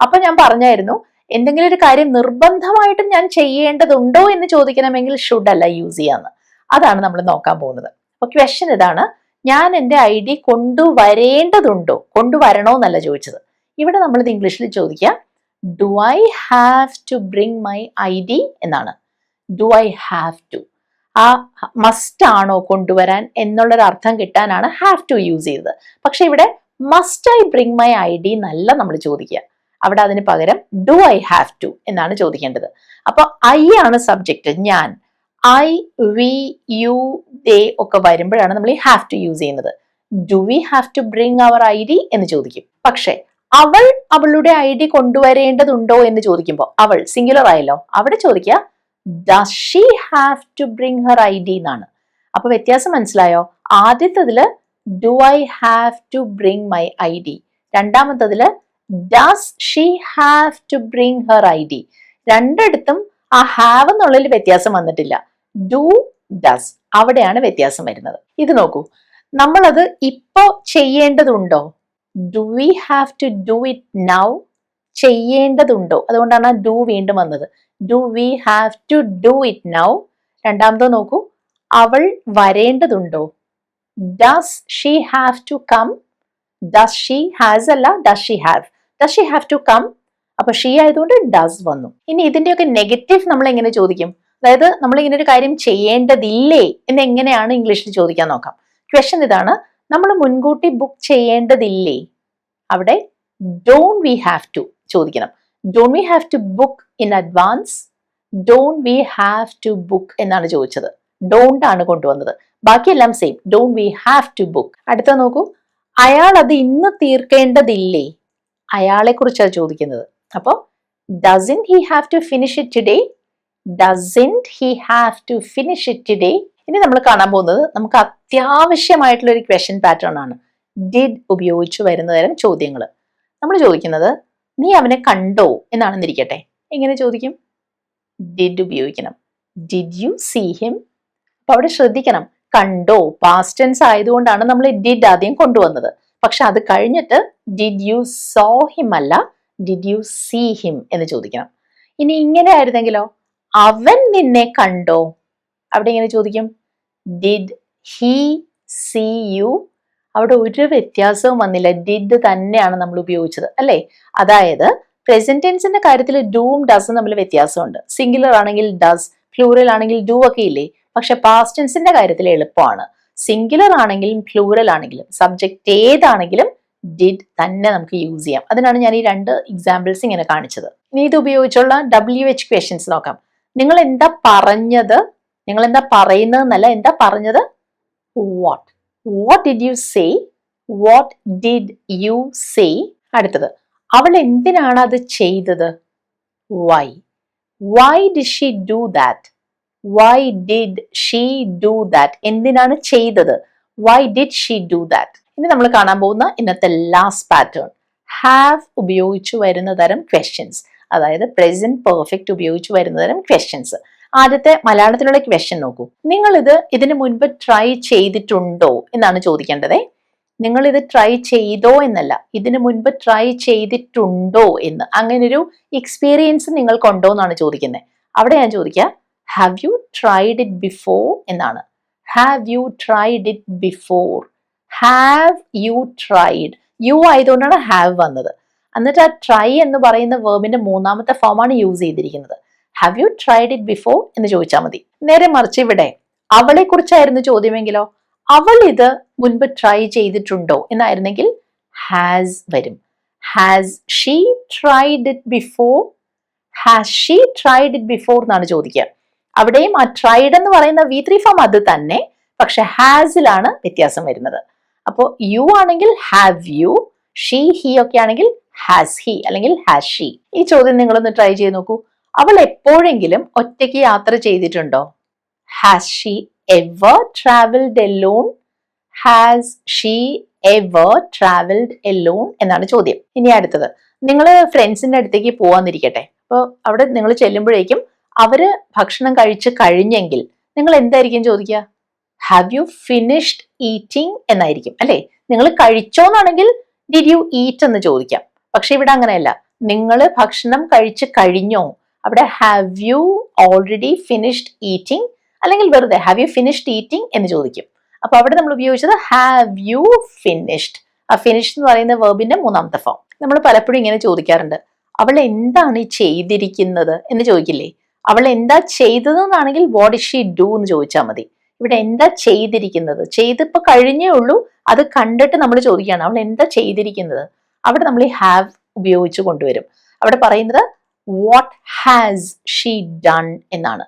അപ്പൊ ഞാൻ പറഞ്ഞായിരുന്നു, എന്തെങ്കിലും ഒരു കാര്യം നിർബന്ധമായിട്ടും ഞാൻ ചെയ്യേണ്ടതുണ്ടോ എന്ന് ചോദിക്കണമെങ്കിൽ ഷുഡ് അല്ല യൂസ് ചെയ്യാന്ന്. അതാണ് നമ്മൾ നോക്കാൻ പോകുന്നത്. അപ്പൊ ക്വസ്റ്റ്യൻ ഇതാണ്, ഞാൻ എൻ്റെ ID കൊണ്ടുവരേണ്ടതുണ്ടോ, കൊണ്ടുവരണോ എന്നല്ല ചോദിച്ചത്. ഇവിടെ നമ്മളിത് ഇംഗ്ലീഷിൽ ചോദിക്കുക, do I have to bring my ID എന്നാണ്. ഡു ഐ ഹാവ് ടു, ആ മസ്റ്റ് ആണോ കൊണ്ടുവരാൻ എന്നുള്ളൊരു അർത്ഥം കിട്ടാനാണ് ഹാവ് ടു യൂസ് ചെയ്തത്. പക്ഷെ ഇവിടെ must I bring my ID എന്നല്ല നമ്മൾ ചോദിക്കുക. അവിടെ അതിന് പകരം ഡു ഐ ഹാവ് ടു എന്നാണ് ചോദിക്കേണ്ടത്. അപ്പൊ ഐ ആണ് സബ്ജക്റ്റ്, ഞാൻ. ഐ, വി, യു, ദേ ഒക്കെ വരുമ്പോഴാണ് നമ്മൾ ഈ ഹാവ് ടു യൂസ് ചെയ്യുന്നത്. Do we have to bring our ID എന്ന് ചോദിക്കും. പക്ഷെ അവൾ അവളുടെ ID കൊണ്ടുവരേണ്ടതുണ്ടോ എന്ന് ചോദിക്കുമ്പോൾ, അവൾ സിംഗുലർ ആയല്ലോ, അവിടെ ചോദിക്കുക does she have to bring her ID എന്നാണ്. അപ്പൊ വ്യത്യാസം മനസ്സിലായോ? ആദ്യത്തതില് do I have to bring my ID, രണ്ടാമത്തതില് does she have to bring her ID. രണ്ടിടത്തും ആ ഹാവ് എന്നുള്ളതിൽ വ്യത്യാസം വന്നിട്ടില്ല. ഡു, ഡസ്, അവിടെയാണ് വ്യത്യാസം വരുന്നത്. ഇത് നോക്കൂ, നമ്മളത് ഇപ്പോ ചെയ്യേണ്ടതുണ്ടോ, do we have to do it now, ചെയ്യേണ്ടതുണ്ടോ, അതുകൊണ്ടാണ് ഡു വീണ്ടും വന്നത്. Do we have to do it now. രണ്ടാമത് നോക്കൂ, അവൾ വരേണ്ടതുണ്ടോ, does she have to come. Does she has അല്ല, does she have. Does she have to come, അപ്പൊ ഷീ ആയതുകൊണ്ട് ഡസ് വന്നു. ഇനി ഇതിന്റെയൊക്കെ നെഗറ്റീവ് നമ്മൾ എങ്ങനെ ചോദിക്കും? അതായത് നമ്മൾ ഇങ്ങനെ ഒരു കാര്യം ചെയ്യേണ്ടതില്ലേ എന്ന് എങ്ങനെയാണ് ഇംഗ്ലീഷിൽ ചോദിക്കാൻ നോക്കാം. ക്വസ്റ്റ്യൻ ഇതാണ്, നമ്മൾ മുൻകൂട്ടി ബുക്ക് ചെയ്യേണ്ടതില്ലേ, അവിടെ ഡോണ്ട് വി ഹാവ് ടു ചോദിക്കണം. Don't we have to book in advance, don't we have to book എന്നാണ് ചോദിച്ചത്. ഡോണ്ട് ആണ് കൊണ്ടുവന്നത്, ബാക്കിയെല്ലാം same. Don't we have to book. അടുത്ത നോക്കൂ, അയാൾ അത് ഇന്ന് തീർക്കേണ്ടതില്ലേ, അയാളെ കുറിച്ചാണ് ചോദിക്കുന്നത്. അപ്പോ doesn't he have to finish it today, doesn't he have to finish it today. ഇനി നമ്മൾ കാണാൻ പോകുന്നത് നമുക്ക് അത്യാവശ്യമായിട്ടുള്ള ഒരു ക്വസ്റ്റ്യൻ പാറ്റേൺ ആണ്, ഡിഡ് ഉപയോഗിച്ച് വരുന്ന തരം ചോദ്യങ്ങൾ. നമ്മൾ ചോദിക്കുന്നത്, നീ അവനെ കണ്ടോ എന്നാണെന്നിരിക്കട്ടെ, എങ്ങനെ ചോദിക്കും? ഡിഡ് ഉപയോഗിക്കണം. Did you see him? അപ്പൊ അവിടെ ശ്രദ്ധിക്കണം, കണ്ടോ പാസ്റ്റ് ടെൻസ് ആയതുകൊണ്ടാണ് നമ്മൾ ഡിഡ് ആദ്യം കൊണ്ടുവന്നത്. പക്ഷെ അത് കഴിഞ്ഞിട്ട് ഡിഡ് യു സോ ഹിം അല്ല, ഡിഡ് യു സീ ഹിം എന്ന് ചോദിക്കണം. ഇനി ഇങ്ങനെ ആയിരുന്നെങ്കിലോ, അവൻ നിന്നെ കണ്ടോ, അവിടെ ഇങ്ങനെ ചോദിക്കും, ഡിഡ് ഹി സീ യു. അവിടെ ഒരു വ്യത്യാസവും വന്നില്ല, ഡിഡ് തന്നെയാണ് നമ്മൾ ഉപയോഗിച്ചത് അല്ലേ. അതായത് പ്രസന്റ് ടെൻസിന്റെ കാര്യത്തിൽ ഡൂവും ഡസും തമ്മിൽ വ്യത്യാസമുണ്ട്. സിംഗുലർ ആണെങ്കിൽ ഡസ്, പ്ലൂറൽ ആണെങ്കിൽ ഡു ഒക്കെ ഇല്ലേ. പക്ഷെ പാസ്റ്റ് ടെൻസിന്റെ കാര്യത്തിൽ എളുപ്പമാണ്. സിംഗുലർ ആണെങ്കിലും പ്ലൂറൽ ആണെങ്കിലും സബ്ജക്റ്റ് ഏതാണെങ്കിലും ഡിഡ് തന്നെ നമുക്ക് യൂസ് ചെയ്യാം. അതിനാണ് ഞാൻ ഈ രണ്ട് എക്സാമ്പിൾസ് ഇങ്ങനെ കാണിച്ചത്. ഇനി ഇത് ഉപയോഗിച്ചുള്ള WH ക്വസ്റ്റ്യൻസ് നോക്കാം. നിങ്ങൾ എന്താ പറഞ്ഞത്, നിങ്ങൾ എന്താ പറയുന്നതെന്നല്ല, എന്താ പറഞ്ഞത്? What. What did you say, what did you say. അടുത്തത്, അവൾ എന്തിനാണ് അത് ചെയ്തത്? Why. Why did she do that, why did she do that. എന്തിനാണ് ചെയ്തത്? Why did she do that. ഇനി നമ്മൾ കാണാൻ പോകുന്ന ഇന്നത്തെ ലാസ്റ്റ് പാറ്റേൺ, ഹാവ് ഉപയോഗിച്ചു വരുന്ന തരം ക്വസ്റ്റ്യൻസ്. അതായത് പ്രസന്റ് പെർഫെക്റ്റ് ഉപയോഗിച്ച് വരുന്ന തരം ക്വസ്റ്റ്യൻസ്. ആദ്യത്തെ മലയാളത്തിലുള്ള ക്വസ്റ്റ്യൻ നോക്കൂ. നിങ്ങൾ ഇതിനു മുൻപ് ട്രൈ ചെയ്തിട്ടുണ്ടോ എന്നാണ് ചോദിക്കേണ്ടത്. നിങ്ങൾ ഇത് ട്രൈ ചെയ്തോ എന്നല്ല, ഇതിനു മുൻപ് ട്രൈ ചെയ്തിട്ടുണ്ടോ എന്ന്. അങ്ങനെ ഒരു എക്സ്പീരിയൻസ് നിങ്ങൾക്കുണ്ടോ എന്നാണ് ചോദിക്കുന്നത്. അവിടെ ഞാൻ ചോദിക്കുക have you tried it before എന്നാണ്. Have you tried it before. Have you tried, you ആയതുകൊണ്ടാണ് ഹാവ് വന്നത്. എന്നിട്ട് ആ ട്രൈ എന്ന് പറയുന്ന വേർബിന്റെ മൂന്നാമത്തെ ഫോമാണ് യൂസ് ചെയ്തിരിക്കുന്നത്. Have you tried it before എന്ന് ചോദിച്ചാൽ മതി. നേരെ മറിച്ച് ഇവിടെ അവളെ കുറിച്ചായിരുന്നു ചോദ്യമെങ്കിലോ, അവൾ ഇത് മുൻപ് ട്രൈ ചെയ്തിട്ടുണ്ടോ എന്നായിരുന്നെങ്കിൽ ഹാസ് വരും. Has she tried it before? Has she tried it before എന്നാണ് ചോദിക്കുക. അവിടെയും ആ ട്രൈഡ് എന്ന് പറയുന്ന V3 ഫോം അത് തന്നെ, പക്ഷെ ഹാസിലാണ് വ്യത്യാസം വരുന്നത്. അപ്പോൾ യു ആണെങ്കിൽ ഹാവ് യു, ഷീ ഹി ഒക്കെ ആണെങ്കിൽ ഹാസ് ഹി അല്ലെങ്കിൽ ഹാസ് ഷീ. ഈ ചോദ്യം നിങ്ങളൊന്ന് ട്രൈ ചെയ്ത് നോക്കൂ. അവൾ എപ്പോഴെങ്കിലും ഒറ്റയ്ക്ക് യാത്ര ചെയ്തിട്ടുണ്ടോ? Has she ever travelled alone? Has she ever travelled alone എന്നാണ് ചോദ്യം. ഇനി അടുത്തത്, നിങ്ങൾ ഫ്രണ്ട്സിന്റെ അടുത്തേക്ക് പോവാന്നിരിക്കട്ടെ. അപ്പോൾ അവിടെ നിങ്ങൾ ചെല്ലുമ്പോഴേക്കും അവര് ഭക്ഷണം കഴിച്ച് കഴിഞ്ഞെങ്കിൽ നിങ്ങൾ എന്തായിരിക്കും ചോദിക്കുക? ഹാവ് യു ഫിനിഷ്ഡ് ഈറ്റിംഗ് എന്നായിരിക്കും അല്ലെ. നിങ്ങൾ കഴിച്ചോന്നാണെങ്കിൽ ഡിഡ് യു ഈറ്റ് എന്ന് ചോദിക്കാം. പക്ഷെ ഇവിടെ അങ്ങനെയല്ല. നിങ്ങൾ ഭക്ഷണം കഴിച്ച് കഴിഞ്ഞോ? അവിടെ have you already finished eating, അല്ലെങ്കിൽ വെറുതെ ഹാവ് യു ഫിനിഷ്ഡ് ഈറ്റിംഗ് എന്ന് ചോദിക്കും. അപ്പൊ അവിടെ നമ്മൾ ഉപയോഗിച്ചത് ഹാവ് യു ഫിനിഷ്ഡ്. ആ ഫിനിഷ്ഡ് എന്ന് പറയുന്ന വെർബിന്റെ മൂന്നാമത്തെ ഫോം. നമ്മൾ പലപ്പോഴും ഇങ്ങനെ ചോദിക്കാറുണ്ട്, അവൾ എന്താണ് ഈ ചെയ്തിരിക്കുന്നത് എന്ന് ചോദിക്കില്ലേ? അവൾ എന്താ ചെയ്തതെന്നാണെങ്കിൽ വാട്ട് ഇസ് ഷീ ഡു എന്ന് ചോദിച്ചാൽ മതി. ഇവിടെ എന്താ ചെയ്തിരിക്കുന്നത്, ചെയ്തിപ്പോ കഴിഞ്ഞേ ഉള്ളൂ, അത് കണ്ടിട്ട് നമ്മൾ ചോദിക്കുകയാണ് അവൾ എന്താ ചെയ്തിരിക്കുന്നത്. അവിടെ നമ്മൾ ഈ ഹാവ് ഉപയോഗിച്ച് കൊണ്ടുവരും. അവിടെ പറയുന്നത് വാട്ട് ഹാസ് ഷീ ഡൺ എന്നാണ്.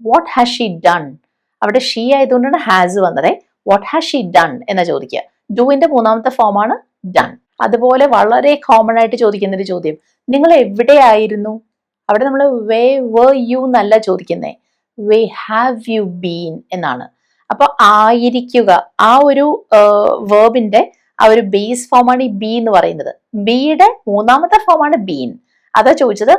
What has she done. അവിടെ ഷീ ആയതുകൊണ്ടാണ് ഹാസ് വന്നത്. വാട്ട് ഹാസ് ഷീ ഡൺ എന്നാ ചോദിക്കുക. ഡുവിന്റെ മൂന്നാമത്തെ ഫോമാണ് ഡൺ. അതുപോലെ വളരെ കോമൺ ആയിട്ട് ചോദിക്കുന്ന ഒരു ചോദ്യം, നിങ്ങൾ എവിടെയായിരുന്നു? അവിടെ നമ്മൾ വേ വർ യു എന്നല്ല ചോദിക്കുന്നേ, വേ ഹാവ് യു ബീൻ എന്നാണ്. അപ്പൊ ആയിരിക്കുക ആ ഒരു വേർബിന്റെ ആ ഒരു ബേസ് ഫോമാണ് ഈ ബി എന്ന് പറയുന്നത്. ബിയുടെ മൂന്നാമത്തെ ഫോമാണ് ബീൻ. അതാ ചോദിച്ചത്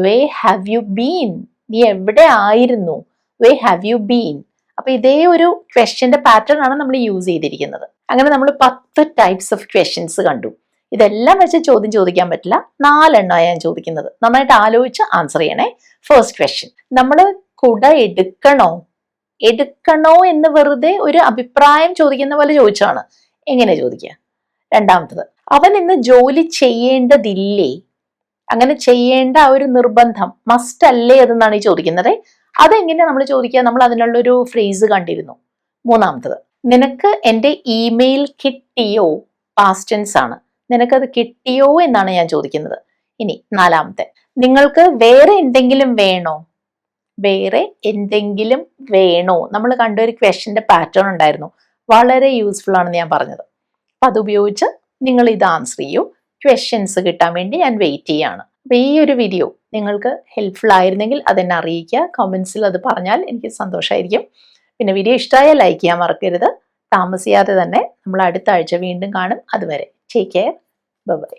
വേ ഹാവ് യു ബീൻ, നീ എവിടെ ആയിരുന്നു? വേ ഹാവ് യു ബീൻ. അപ്പൊ ഇതേ ഒരു ക്വസ്റ്റ്യന്റെ പാറ്റേൺ ആണ് നമ്മൾ യൂസ് ചെയ്തിരിക്കുന്നത്. അങ്ങനെ നമ്മൾ 10 ടൈപ്സ് ഓഫ് ക്വസ്റ്റ്യൻസ് കണ്ടു. ഇതെല്ലാം വെച്ച് ചോദ്യം ചോദിക്കാൻ പറ്റില്ല, 4 എണ്ണമാണ് ഞാൻ ചോദിക്കുന്നത്. നന്നായിട്ട് ആലോചിച്ച് ആൻസർ ചെയ്യണേ. ഫസ്റ്റ് ക്വസ്റ്റ്യൻ, നമ്മൾ കുട എടുക്കണോ എന്ന് വെറുതെ ഒരു അഭിപ്രായം ചോദിക്കുന്ന പോലെ ചോദിച്ചാണ്. എങ്ങനെ ചോദിക്കുക? രണ്ടാമത്തത്, അവൻ ഇന്ന് ജോലി ചെയ്യേണ്ടതില്ലേ? അങ്ങനെ ചെയ്യേണ്ട ആ ഒരു നിർബന്ധം മസ്റ്റ് അല്ലേ അതെന്നാണ് ഈ ചോദിക്കുന്നത്. അതെങ്ങനെ നമ്മൾ ചോദിക്കുക? നമ്മൾ അതിനുള്ളൊരു ഫ്രേസ് കണ്ടിരുന്നു. മൂന്നാമത്തത്, നിനക്ക് എൻ്റെ ഇമെയിൽ കിട്ടിയോ? പാസ്റ്റ് ടെൻസ് ആണ്. നിനക്കത് കിട്ടിയോ എന്നാണ് ഞാൻ ചോദിക്കുന്നത്. ഇനി നാലാമത്തെ, നിങ്ങൾക്ക് വേറെ എന്തെങ്കിലും വേണോ? വേറെ എന്തെങ്കിലും വേണോ? നമ്മൾ കണ്ട ഒരു ക്വസ്റ്റ്യന്റെ പാറ്റേൺ ഉണ്ടായിരുന്നു, വളരെ യൂസ്ഫുൾ ആണെന്ന് ഞാൻ പറഞ്ഞത്. അപ്പൊ അതുപയോഗിച്ച് നിങ്ങൾ ഇത് ആൻസർ ചെയ്യൂ. ക്വസ്റ്റ്യൻസ് കിട്ടാൻ വേണ്ടി ഞാൻ വെയിറ്റ് ചെയ്യാണ്. അപ്പൊ ഈ ഒരു വീഡിയോ നിങ്ങൾക്ക് ഹെൽപ്ഫുൾ ആയിരുന്നെങ്കിൽ അതെന്നെ അറിയിക്കുക. കമന്റ്സിൽ അത് പറഞ്ഞാൽ എനിക്ക് സന്തോഷമായിരിക്കും. പിന്നെ വീഡിയോ ഇഷ്ടമായാൽ ലൈക്ക് ചെയ്യാൻ മറക്കരുത്. താമസിയാതെ തന്നെ നമ്മൾ അടുത്ത ആഴ്ച വീണ്ടും കാണും. അതുവരെ ടേക്ക് കെയർ. ബൈ.